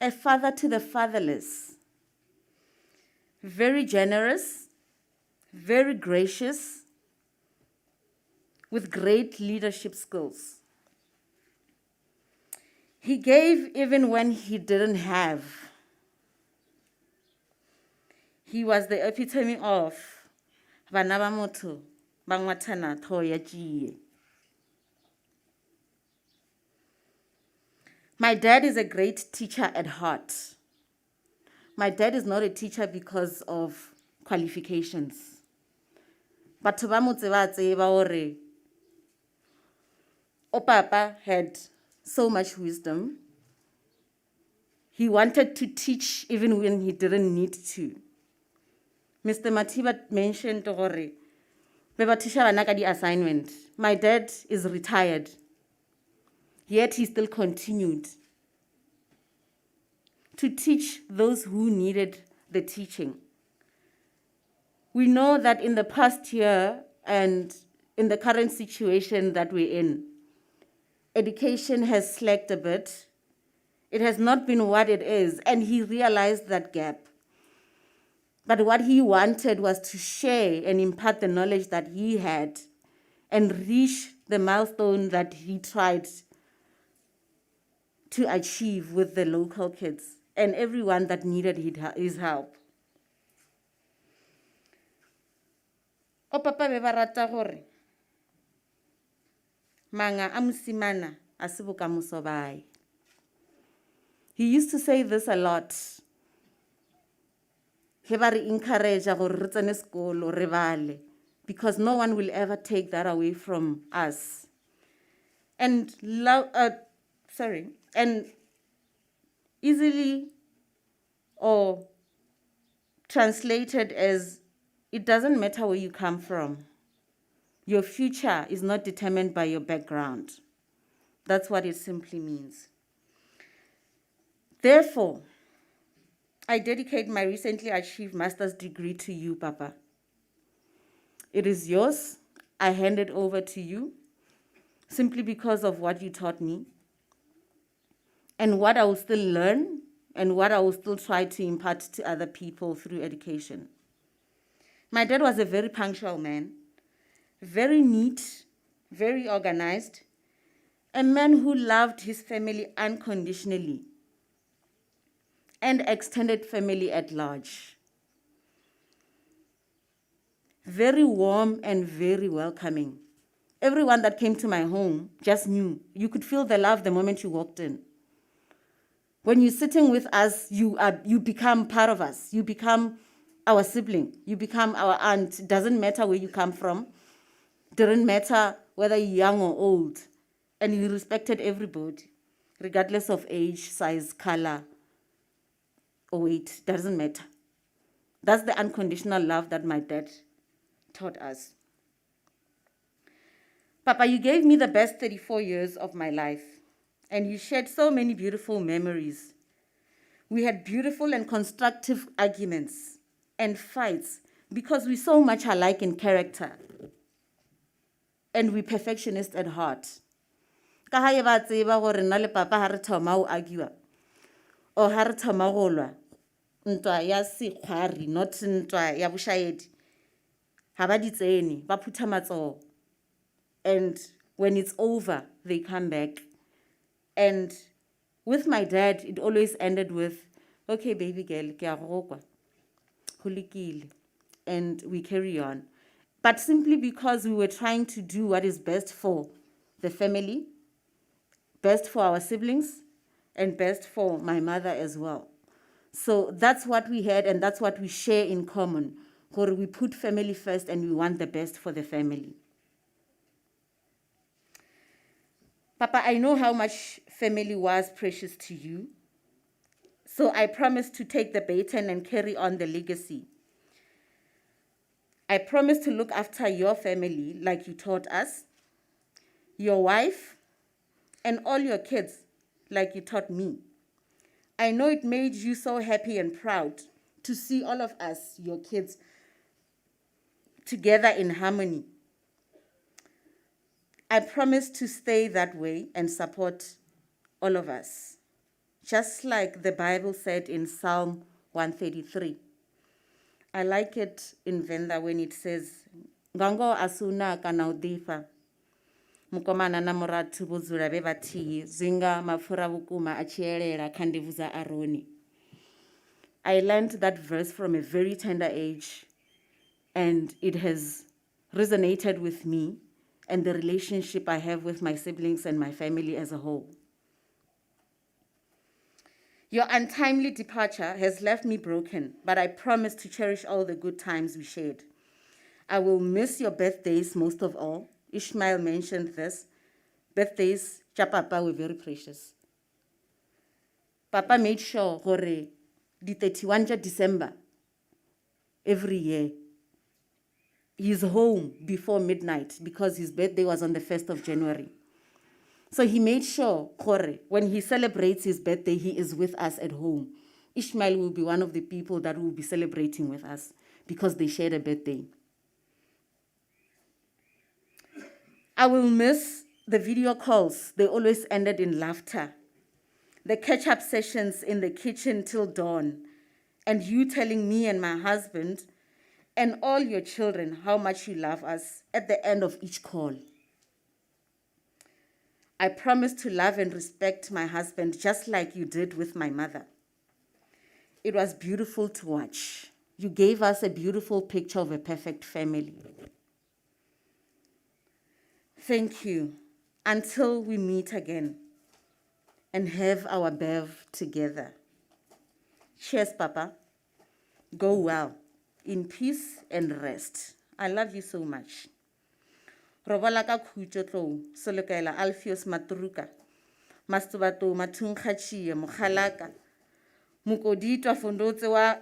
Speaker 14: a father to the fatherless, very generous, very gracious, with great leadership skills. He gave even when he didn't have. He was the epitome of bana ba motho ba ngwathana tho ya tšie. My dad is a great teacher at heart. My dad is not a teacher because of qualifications. Batho ba mo tseba tseba hore o papa had so much wisdom. He wanted to teach even when he didn't need to. Mr. Matiba mentioned gore be ba tisha bana ka di assignment. My dad is retired, yet he still continued to teach those who needed the teaching. We know that in the past year and in the current situation that we're in, education has slacked a bit. It has not been what it is, and he realized that gap. But what he wanted was to share and impart the knowledge that he had and reach the milestone that he tried to achieve with the local kids and everyone that needed his help. O papa be ba rata gore manga a mosimana a se bokamoso bae. He used to say this a lot. He ba re encourage gore re tsene sekolo, re bale, because no one will ever take that away from us. And and easily or translated as, it doesn't matter where you come from. Your future is not determined by your background. That's what it simply means. Therefore, I dedicate my recently achieved master's degree to you, Papa. It is yours. I hand it over to you simply because of what you taught me and what I will still learn and what I will still try to impart to other people through education. My dad was a very punctual man, very neat, very organized, a man who loved his family unconditionally and extended family at large. Very warm and very welcoming. Everyone that came to my home just knew. You could feel the love the moment you walked in. When you're sitting with us, you become part of us. You become our sibling. You become our aunt. It doesn't matter where you come from. It doesn't matter whether you're young or old. And you respected everybody, regardless of age, size, color, or weight. Doesn't matter. That's the unconditional love that my dad taught us. Papa, you gave me the best 34 years of my life, and you shared so many beautiful memories. We had beautiful and constructive arguments and fights because we're so much alike in character, and we're perfectionists at heart. Ka ha e ba tseba gore nna le papa ha re thoma ho argue o ha re thoma go lwa ntwa ya sekgwari, not ntwa ya boshaedi, ha ba di tsene, ba phutha matsoho. And when it's over, they come back. And with my dad, it always ended with, okay, baby girl, ke a go kwa, go lekile. And we carry on. But simply because we were trying to do what is best for the family, best for our siblings, and best for my mother as well. So that's what we had, and that's what we share in common. Where we put family first and we want the best for the family. Papa, I know how much family was precious to you. So I promise to take the baton and carry on the legacy. I promise to look after your family like you taught us, your wife, and all your kids like you taught me. I know it made you so happy and proud to see all of us, your kids, together in harmony. I promise to stay that way and support all of us. Just like the Bible said in Psalm 133. I like it in Venda when it says, Gango asuna kana udifa. Mukomana na muratu buzura bebati, zinga mafura vukuma achielela kandivuza aroni. I learned that verse from a very tender age, and it has resonated with me and the relationship I have with my siblings and my family as a whole. Your untimely departure has left me broken, but I promise to cherish all the good times we shared. I will miss your birthdays most of all. Ishmael mentioned this. Birthdays, cha Papa, were very precious. Papa made sure gore the 31 December every year, he's home before midnight because his birthday was on the 1st of January. So he made sure, gore, when he celebrates his birthday, he is with us at home. Ishmael will be one of the people that will be celebrating with us because they shared a birthday. I will miss the video calls. They always ended in laughter. The catch-up sessions in the kitchen till dawn, and you telling me and my husband and all your children how much you love us at the end of each call. I promise to love and respect my husband just like you did with my mother. It was beautiful to watch. You gave us a beautiful picture of a perfect family. Thank you. Until we meet again. and have our bev together. Cheers, Papa. Go well, in peace and rest. I love you so much. Robola ka khutso tlou, Selokela, Alpheus Matruka, Mastubato Matunkhachi, Mukhalaka, Mukoditwa Fundotse wa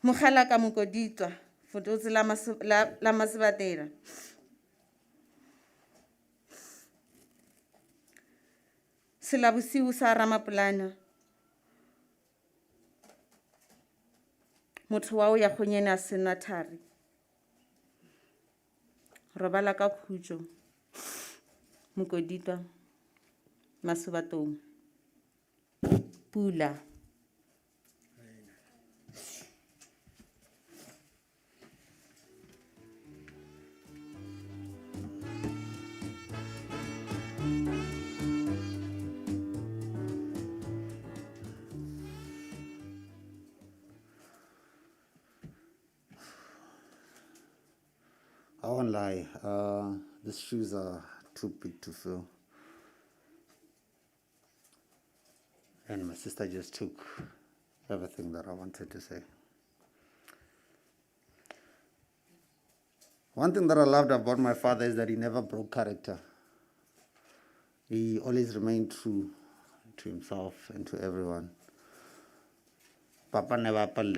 Speaker 14: Mukhalaka Mukoditwa, Fundotse la Masibatera. Silabusiu sa Ramapulana. Motho wa o ya kgonyena senatari. Robala ka khutso. Mukoditwa Masubatong. Pula.
Speaker 13: I won't lie, these shoes are too big to fill. And my sister just took everything that I wanted to say. One thing that I loved about my father is that he never broke character. He always remained true to himself and to everyone. Papa never palle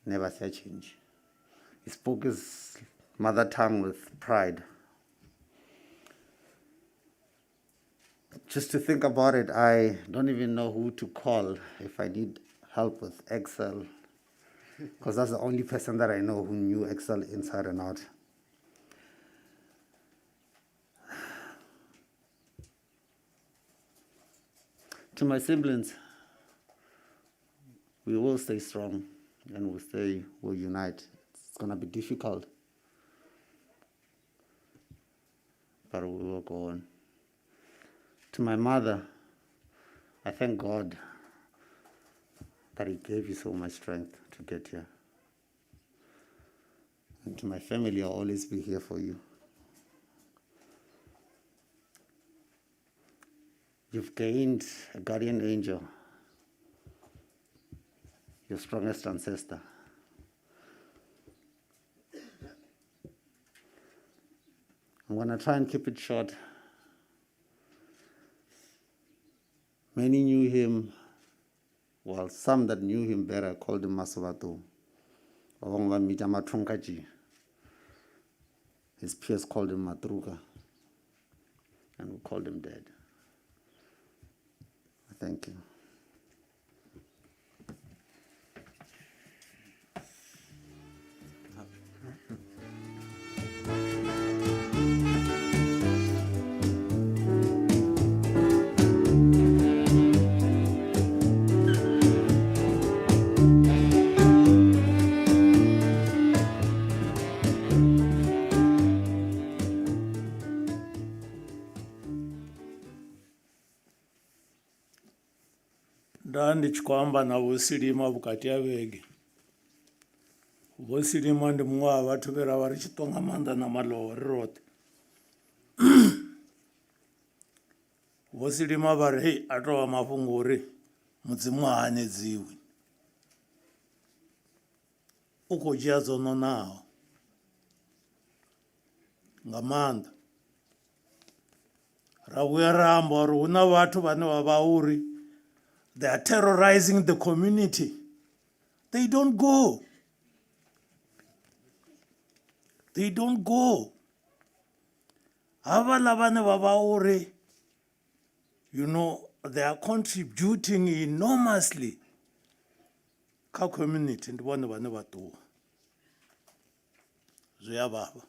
Speaker 13: never said change. He spoke his mother tongue with pride. Just to think about it, I don't even know who to call if I need help with Excel, because that's the only person that I know who knew Excel inside and out. To my siblings, we will stay strong and we'll unite. It's going to be difficult, but we will go on. To my mother, I thank God that He gave you so much strength to get here. And to my family, I'll always be here for you. You've gained a guardian angel, your strongest ancestor. I'm going to try and keep it short. Many knew him, well, some that knew him better called him Masubato. His peers called him Matruka, and we called him Dad. Thank you.
Speaker 2: Ndichikwamba na vosilima vukati ya vege. Vosilima ndi mumwe wa vathu vera vari Chitonga manda na Maloa ri rote. Vosilima vari hey atova mafhungo uri mudzimu hanedziwi. U khou dzhia dzo nonaho nga maanḓa. Ra vhuya ra amba uri hu na vhathu vhane vha vha uri they are terrorizing the community. They don't go. They don't go. Hava lavane vavaore, you know, they are contributing enormously ka community ndi vone vane va ṱuwa. Zwi ya vava.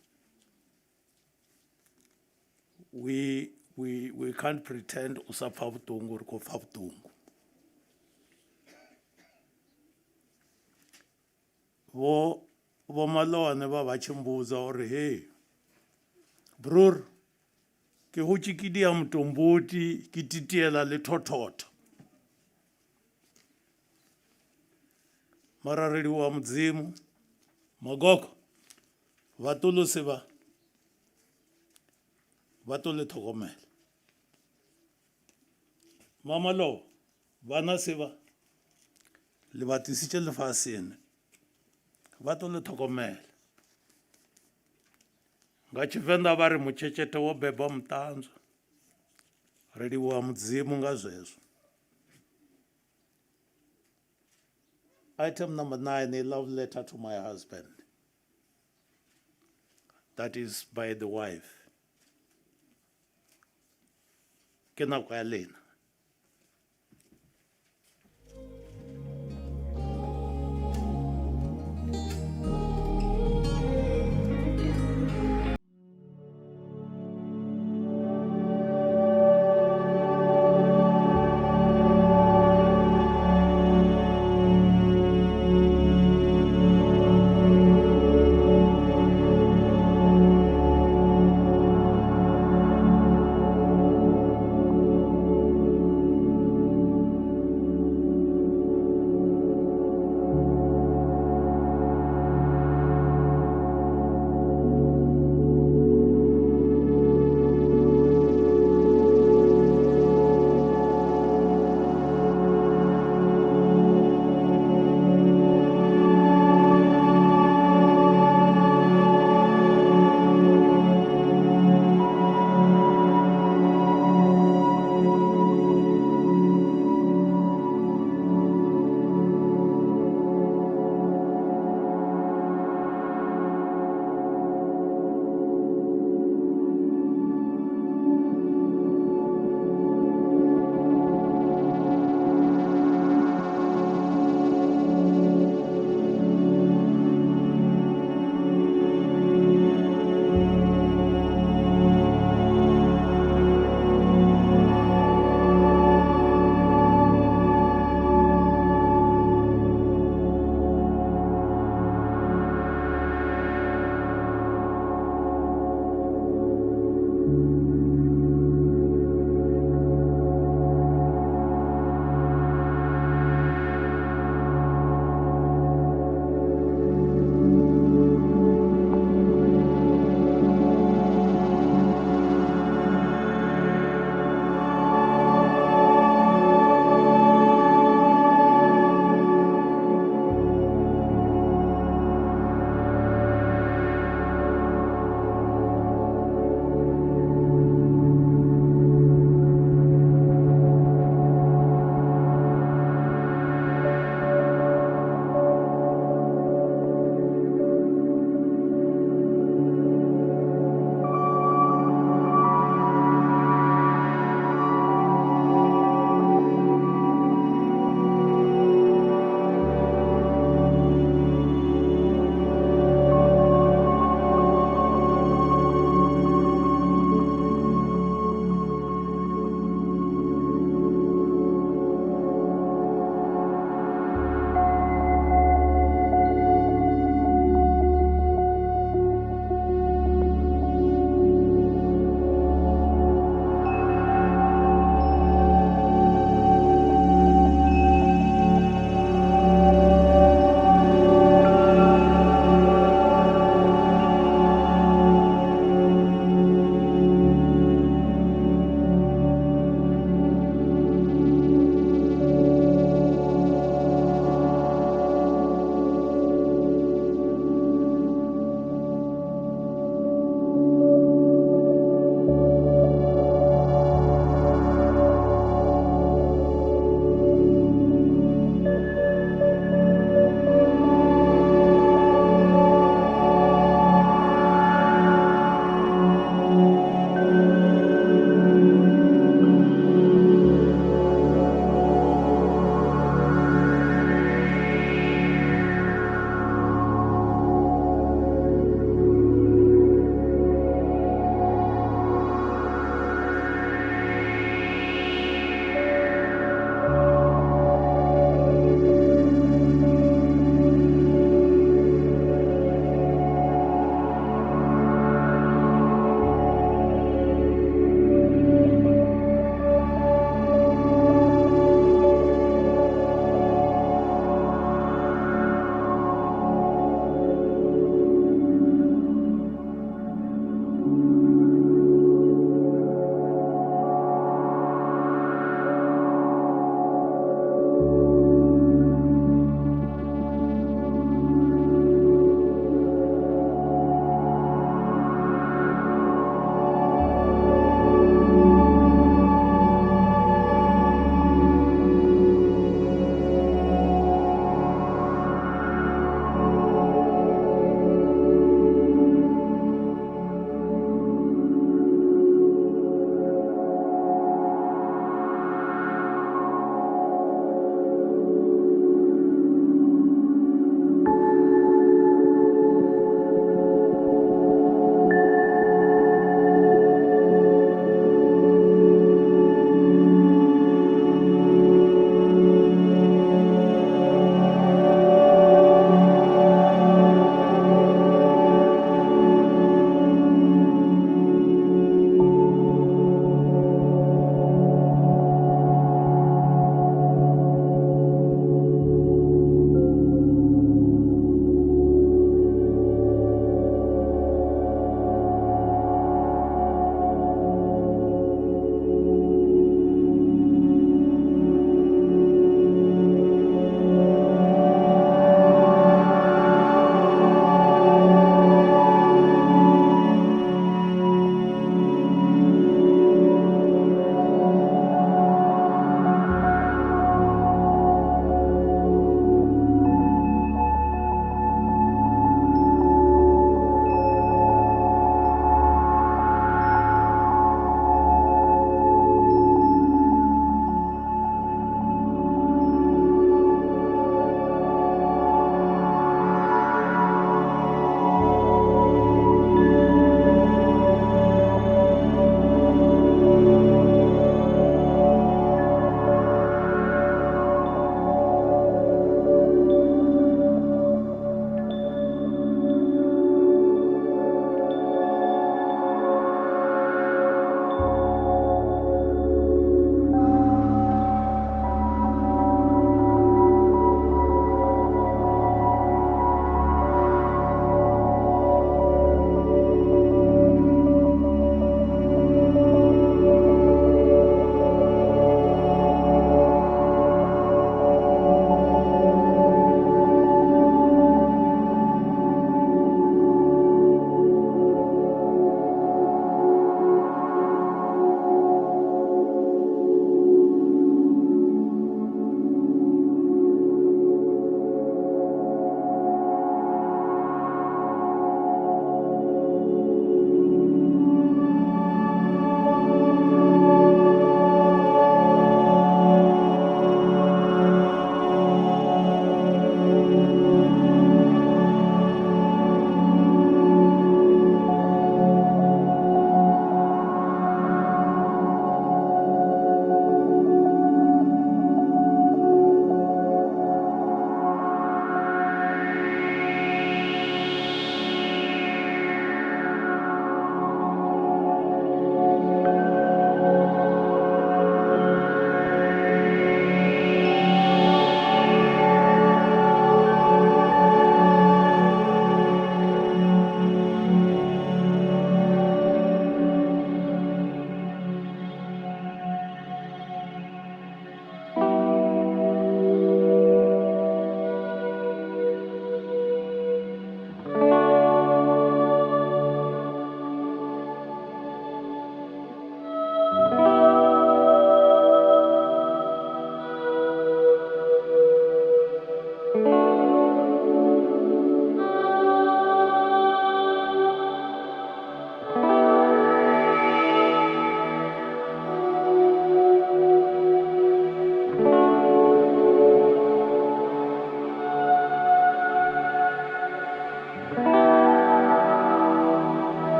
Speaker 2: We can't pretend u sa pfa vutungu uri khou pfa vutungu. Vo Maloa ne va va chimbuza uri hey bror ke ho tshikidi ya mutombothi ke titiela le thothotho mara reli wa mudzimu Mogoko, va tlo se ba tlo le tlhokomela. Mama Lo, bana se ba le ba tlisitše lefaseng, va tlo le tlhokomela. Nga Tshivenḓa va ri mutshetshetho wo beba muṱanzwa, ri livhuwa Mudzimu nga zwezwo. Item number 9, a love letter to my husband. That is by the wife. Ke nako ya lena.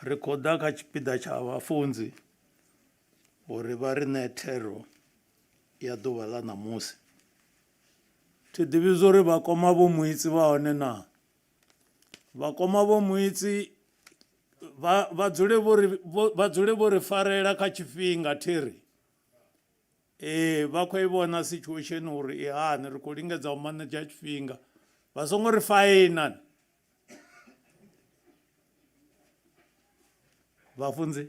Speaker 2: ri khou ḓa kha tshipiḓa tsha vhafunzi uri vha ri ṋee thero ya ḓuvha ḽa ṋamusi. Thi ḓivhi zwo ri vhakoma vho muitsi vha hone na. Vhakoma vho muitsi vha dzule vho ri farela kha tshifhinga thiri. Vha khou i vhona situation uri i hani, ri khou lingedza u manedzha tshifhinga. Vha songo ri faina. Vhafunzi,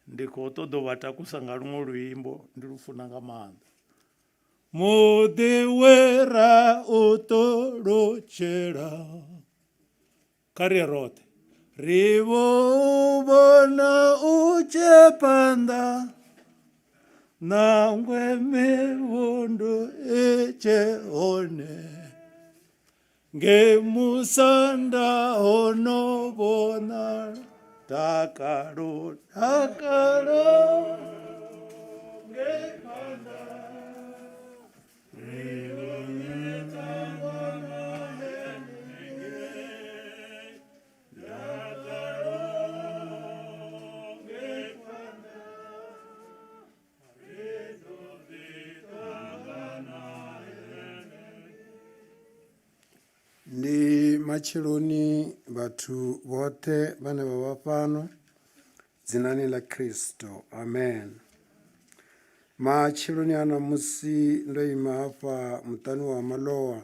Speaker 2: ndi khou ṱoḓa u vha takusa nga luṅwe luimbo, ndi lu funa nga maanḓa. Muḓi we ra u ṱolotshela, kha ri ye roṱhe. Ri vho vhona u tshe phanḓa, nangwe mivundo i tshe hone. Nge musanda hono vhonala, dakalo, dakalo, nge phanḓa.
Speaker 15: Ndi matsheloni vhathu vhoṱhe vhane vha vha fhano dzinani ḽa Kristo, amen. Matsheloni ana musi ndo ima hafha muṱani wa Maloa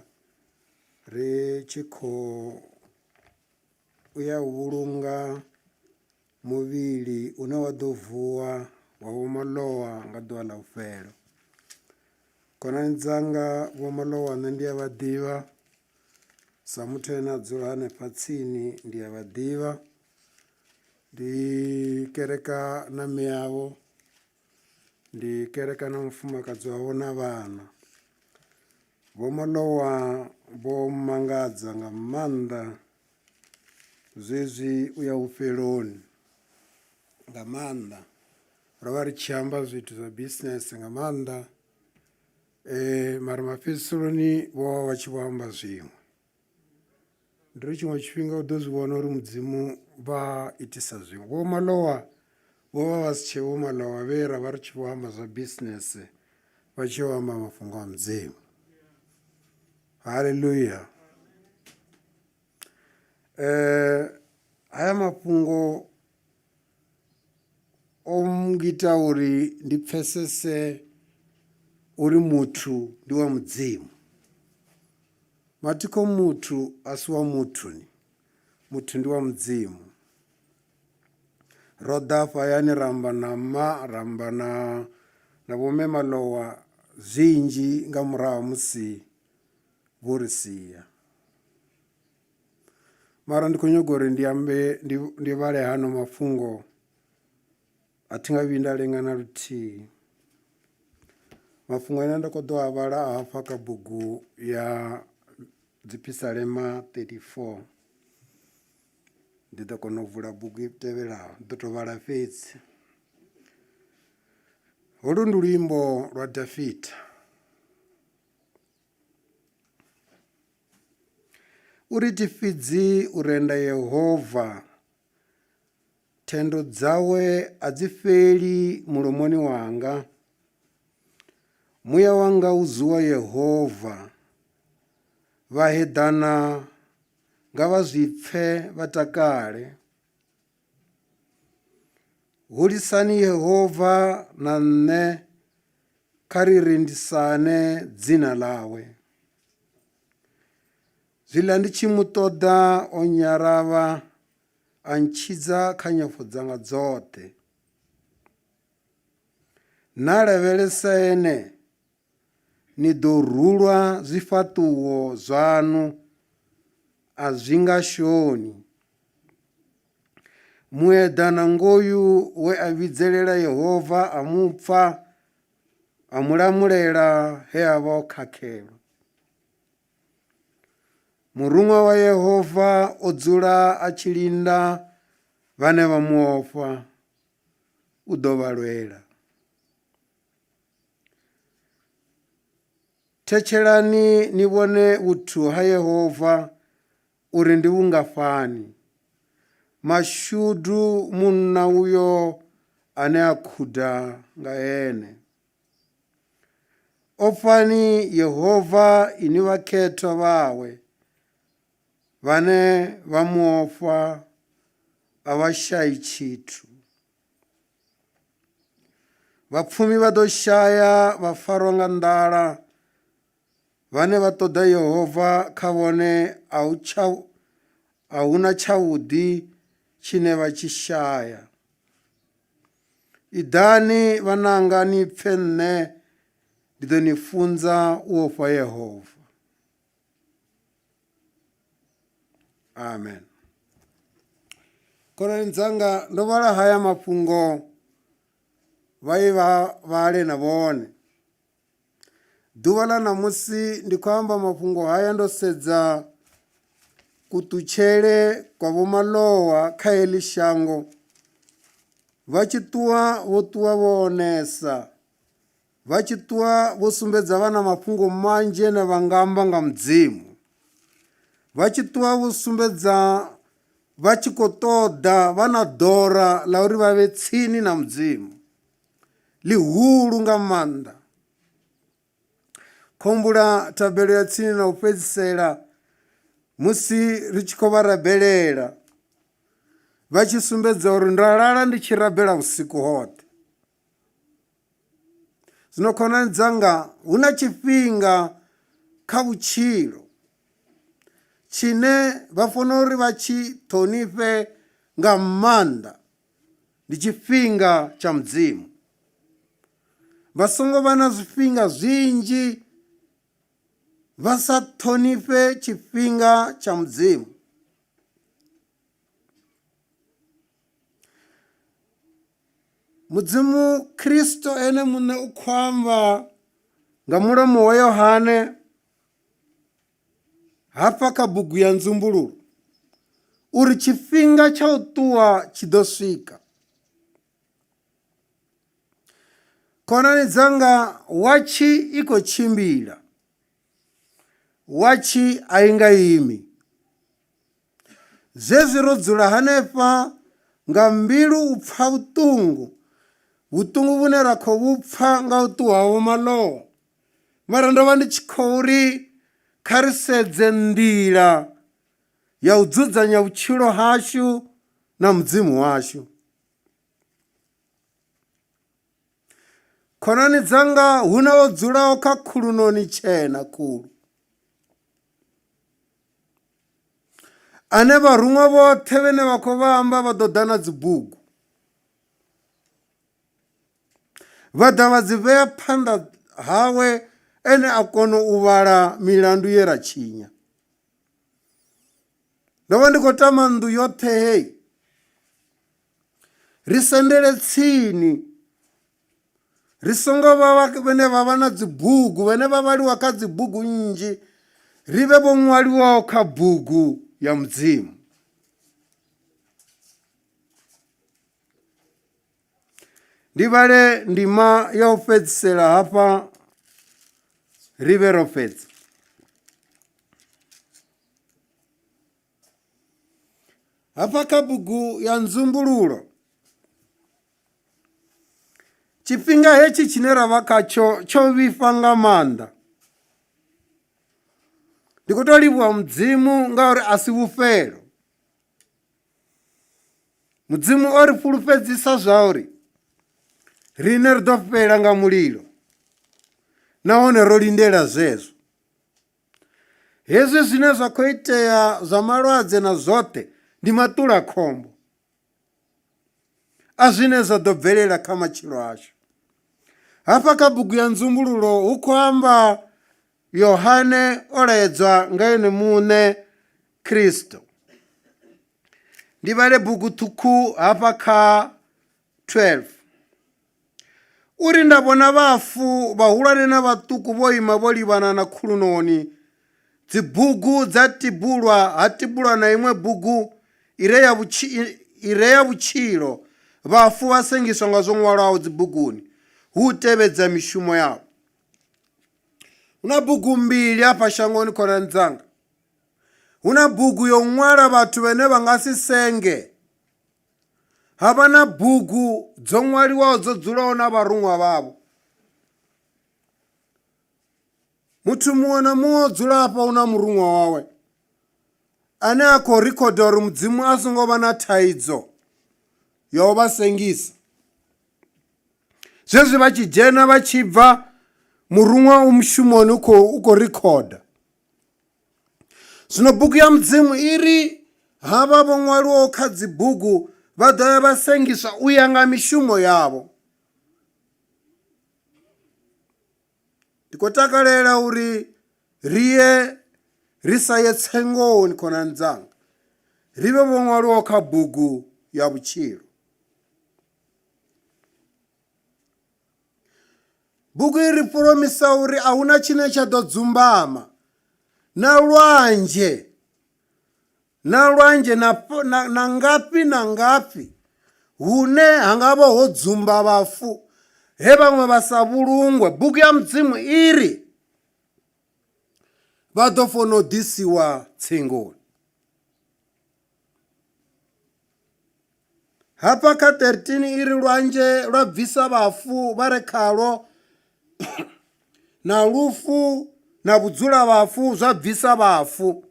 Speaker 15: ri tshi khou ya u vhulunga muvhili une wa ḓo vuwa wa Vho Maloa nga ḓuvha ḽa vhufhelo. Khonani dzanga Vho Maloa nṋe ndi a vha ḓivha, sa muthu ane a dzula hanefha tsini ndi a vha ḓivha. Ndi kereka na mme yavho, ndi kereka na mufumakadzi wavho na vhana. Vho Maloa vho mangadza nga maanḓa zwezwi u ya vhufheloni, nga maanḓa. Ro vha ri tshi amba zwithu zwa business nga maanḓa, mara mafhedziseloni vho vha vha tshi vho amba zwiṅwe. Ndi ri tshiṅwe tshifhinga u ḓo zwi vhona uri mudzimu vha itisa zwiṅwe. Vho Maloa vho vha vha si tshe Vho Maloa vhe ra vha ri tshi vho amba zwa business, vha tshi vho amba mafhungo a mudzimu. Haleluya. Haya mafhungo o ngita uri ndi pfesese uri muthu ndi wa mudzimu. Mathiko muthu a si wa muthu ni, muthu ndi wa mudzimu. Ro ḓa hafha hayani ra amba na Vho mme Maloa zwinzhi nga murahu ha musi vho ri sia. Mara ndi khou nyaga uri ndi vhale hano mafhungo, a thi nga vhuyi nda lenga na luthihi. Mafhungo ane nda khou ḓo a vhala a hafha kha bugu ya Dzipisalema 34. Ndi ḓo kona u vula bugu i tevhelaho, ndi ḓo tou vhala fhedzi. Holu ndi luimbo lwa Dafita. Uri tifhidzi u renda Yehova, thendo dzawe a dzi fheli mulomoni wanga. Muya wanga u zuwa Yehova, vhaheḓana nga vha zwi pfe vha takale. Hulisani Yehova na nṋe, kha ri rindisane dzina ḽawe. Zwiḽa ndi tshi mu ṱoḓa o nyaravha, a ntshidza kha nyofho dzanga dzoṱhe. Na lavhelesa ene, ni ḓo rulwa zwifhaṱuwo zwaṋu, a zwi nga shoni. Mueḓana ngoyu we a vhidzelela Yehova a mupfa, a mulamulela he a vha o khakhelwa. Murunwa wa Yehova o dzula a tshi linda vhane vha mu ofha, u ḓo vha lwela. Thetshelani ni vhone vhuthu ha Yehova uri ndi vhungafhani. mashudu munna uyo ane a khuda nga ene. Ofani Yehova ini vakhetwa vawe vane va muofa a va shayi tshithu. Vapfumi vha ḓo shaya vha farwa nga nḓala, vhane vha ṱoḓa Yehova kha vhone a huna tshavhuḓi tshine vha tshi shaya. Idani vhananga ni pfe nṋe ndi ḓo ni funza u ofha Yehova. Amen. Khonani dzanga, ndo vhala haya mafhungo vha ye vha vhale na vhone. Ḓuvha ḽa ṋamusi ndi khou amba mafhungo haya ndo sedza kuṱutshele kwa vho Maloa kha heḽi shango. Vha tshi ṱuwa vho ṱuwa vho onesa, vha tshi ṱuwa vho sumbedza vha na mafhungo manzhi ane vha nga amba nga mudzimu. Vha tshi ṱuwa vho sumbedza vha tshi khou ṱoḓa vha na ḓora ḽa uri vha vhe tsini na mudzimu ḽihulu nga maanḓa. Khombula thabelo ya tsini na u fhedzisela musi ri tshi khou vha rabelela, vha tshi sumbedza uri nda lala ndi tshi rabela vhusiku hoṱhe. Zwino khonani dzanga, hu na tshifhinga kha vhutshilo tshine vha fanela uri vha tshi ṱhonifhe nga maanḓa, ndi tshifhinga tsha mudzimu. Vha songo vha na zwifhinga zwinzhi vha sa ṱhonifhe tshifhinga tsha mudzimu. Mudzimu Kristo ene muṋe u khou amba nga mulomo wa Yohane hafha kha bugu ya nzumbululo uri tshifhinga tsha u ṱuwa tshi ḓo swika. Khonani dzanga, watshi i khou tshimbila, watshi a i nga imi. Zwezwi ro dzula hanefha nga mbilu u pfa vhuṱungu vhune ra khou vhupfa nga u ṱuwa ha vho Maloa, mara ndo vha ndi tshi khou ri kha ri sedze nḓila ya u dzudzanya vhutshilo hashu na mudzimu washu. Khonani dzanga, hu na o dzulaho kha khulunoni tshena khulu, ane vharuṅwa vhoṱhe vhane vha khou vha amba vha ḓo ḓa na dzibugu, vha ḓa vha dzi vhea phanḓa hawe ene a kona u vhala milandu ye ra tshinya. Ndo vha ndi khou tama nnḓu yoṱhe hei ri sendele tsini, ri songo vha vhane vha vha na dzibugu, vhane vha vhaliwa kha dzibugu nnzhi, ri vhe vho ṅwaliwaho kha bugu ya mudzimu. Ndi vhale ndima ya u fhedzisela hafha ri vhe ro fhedza. Hafha kha bugu ya nzumbululo, tshifhinga hetshi tshine ra vha khatsho tsho vhifha nga maanḓa. Ndi khou tou livhuwa mudzimu ngauri a si vhufhelo. Mudzimu o ri fulufhedzisa zwa uri rine ri ḓo fhela nga mulilo, nahone ro lindela zwezwo. Hezwi zwine zwa khou itea zwa malwadze na zwoṱhe ndi maṱula khombo a zwine zwa ḓo bvelela kha matshilo ashu. Hafha kha bugu ya nzumbululo hu khou amba Yohane o laedzwa nga ene muṋe Kristo. Ndi vhale bugu ṱhukhu hafha kha 12 uri nda vhona vhafu vhahulwane na vhaṱuku vho ima vho livhana na khulunoni. Dzibugu dza tibulwa ha tibulwa na iṅwe bugu i re ya vhutshilo. Vhafu vha sengiswa nga zwo ṅwalwaho dzibuguni hu u tevhedza mishumo yavho. Hu na bugu mbili hafha shangoni khonani dzanga. Hu na bugu yo ṅwala vhathu vhane vha nga si senge havha na bugu dzo ṅwaliwaho dzo dzulaho na vharuṅwa vhavho. Muthu muṅwe na muṅwe o dzula hafha u na muruṅwa wawe ane a khou rikhoda uri mudzimu a songo vha na thaidzo ya u vha sengisa. Zwezwi vha tshi dzhena vha tshi bva muruṅwa u mushumoni u khou rikhoda. Zwino bugu ya mudzimu iri havha vho ṅwaliwaho kha dzi bugu vha ḓo ya vha sengiswa u ya nga mishumo yavho. Ndi khou takalela uri ri sa ye tsengoni khonani dzanga, ri vhe vho ṅwaliwaho kha bugu ya vhutshilo. Bugu i ri promisa uri a huna tshine tsha ḓo dzumbama na lwanzhe na ngafhi hune ha nga vha ho dzumba vhafu he vhaṅwe vha sa vhulungwe. Bugu ya mudzimu iri vha ḓo funa u ḓisiwa tsengoni. Hafha kha 13 iri lwanzhe lwa bvisa vhafu vha re khalwo na lufu na vhudzula vhafu zwa bvisa vhafu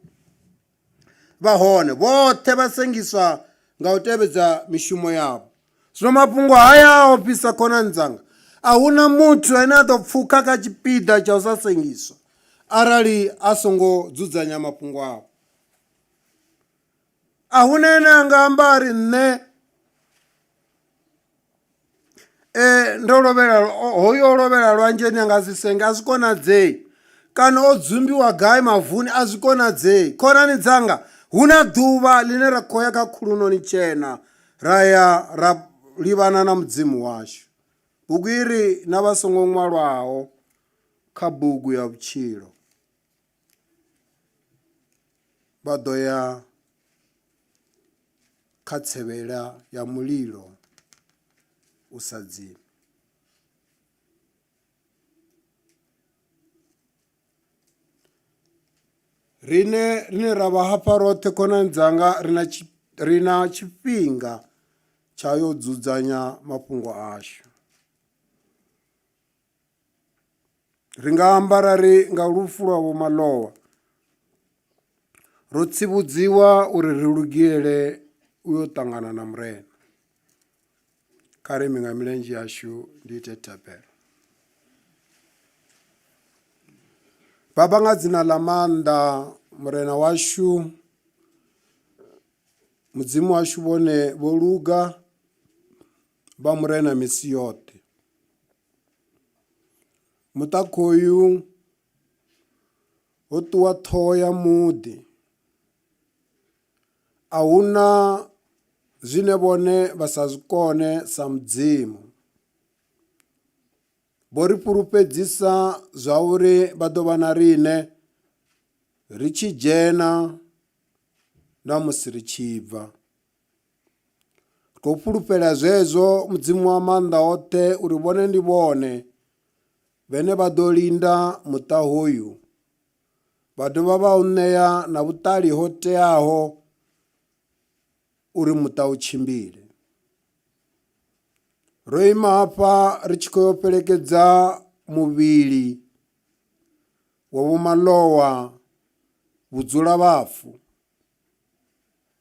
Speaker 15: vha hone vhoṱhe vha sengiswa nga u tevhedza mishumo yavho. Zwino mafhungo haya a ofhisa khonani dzanga, a huna muthu ane a ḓo pfukha kha tshipiḓa tsha u sa sengiswa arali a songo dzudzanya mafhungo avho. A huna ane a nga amba ari nṋe ndo lovhela hoyo lovhela lwanzheni anga si senge, a zwi konadzei. Kana o dzumbiwa gai mavuni, a zwi konadzei. Khonani dzanga, hu na ḓuvha line ra khou ya kha khulunoni tshena ra ya ra livhana na mudzimu washu. Bugu iri na vha songo ṅwalwaho kha bugu ya vhutshilo vha ḓo ya kha tsevhela ya mulilo u sa dzimi. Rine ra vha hafha roṱhe khonani dzanga ri na tshifhinga tsha yo dzudzanya mafhungo ashu. Ri nga ambara ri nga lufu lwa vho Maloa ro tsivhudziwa uri ri lugele u yo ṱangana na murena. Kha ri imi nga milenzhe yashu ndi ite thapelo. Baba, nga dzina ḽa maanḓa murena washu, mudzimu washu vhone vho luga vha murena misi yoṱhe. Muṱa khoyu ho ṱuwa ṱhoho ya muḓi, a huna zwine vhone vha sa zwikone sa mudzimu. Vho ri fhulufhedzisa zwa uri vha ḓo vha na riṋe ri tshi dzhena na musi ri tshi bva. Ri khou fhulufhela zwezwo mudzimu wa maanḓa oṱhe uri vhone ndi vhone vhane vha ḓo linda muṱa hoyu, vha dovha vha u ṋea na vhuṱali ho teaho uri muṱa u tshimbile. Ro ima hafha ri tshi khou yo fhelekedza muvhili wa vho Maloa vhudzula vhafu.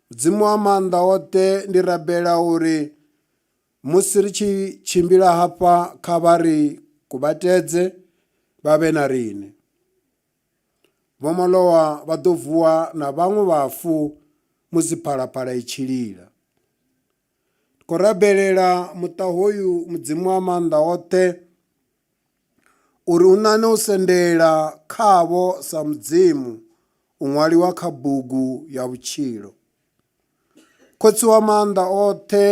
Speaker 15: Mudzimu wa maanḓa oṱhe ndi rabela uri musi ri tshi tshimbila hafha kha vha ri kuvhatedze vha vhe na riṋe. Vho Maloa vha ḓo vuwa na vhaṅwe vhafu musi phalaphala i tshi lila. Khou rabelela muṱa hoyu mudzimu wa maanḓa oṱhe uri u ṋane u sendela khavho sa mudzimu u ṅwaliwa kha bugu ya vhutshilo. Khotsi wa maanḓa oṱhe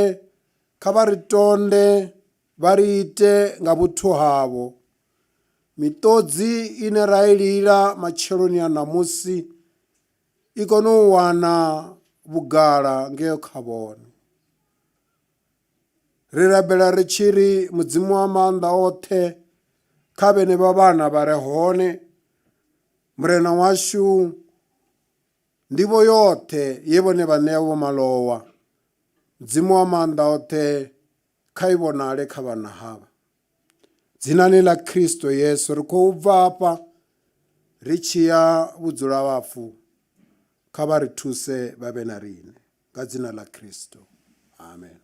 Speaker 15: kha vha ri tonde vha ri ite nga vhuthu havho. Miṱodzi ine ra i lila matsheloni a ṋamusi i kone u wana vhugala ngeo kha vhone. Ri rabela ri tshi ri mudzimu wa maanḓa oṱhe kha vhene vha vhana vha re hone, murena washu, nḓivho yoṱhe ye vhone vha ṋea vho Maloa mudzimu wa maanḓa oṱhe kha i vhonale kha vhana havha. Dzinani ḽa Kristo Yesu ri khou bva afha ri tshi ya vhudzula vhafu, kha vha ri thuse vha vhe na riṋe nga dzina ḽa Kristo, amen.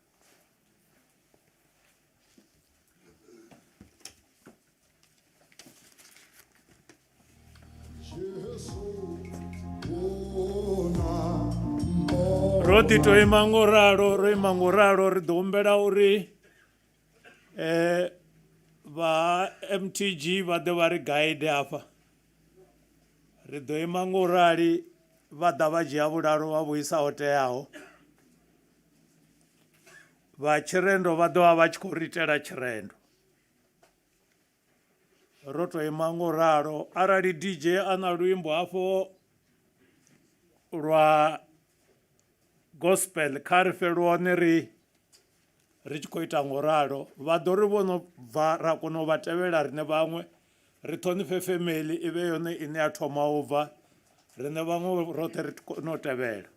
Speaker 2: ro ḓi to ima ngoralo ri ḓo humbela uri vha MTG vha ḓe vha ri guide hafha. Ri ḓo ima ngorali vha ḓa vha dzhia vhulalo vha vhuisa ho teaho. Vha tshirendo vha ḓovha vha tshi khou ri itela tshirendo. Ro to ima ngoralo arali DJ ana luimbo hafho lwa gospel kha ri fe lwone ri tshi khou ita ngoralo, vha ḓo ri vho no bva ra kona u vha tevhela riṋe vhaṅwe ri ṱhonifhe family i vhe yone ine ya thoma u bva riṋe vhaṅwe roṱhe ri kone u tevhela.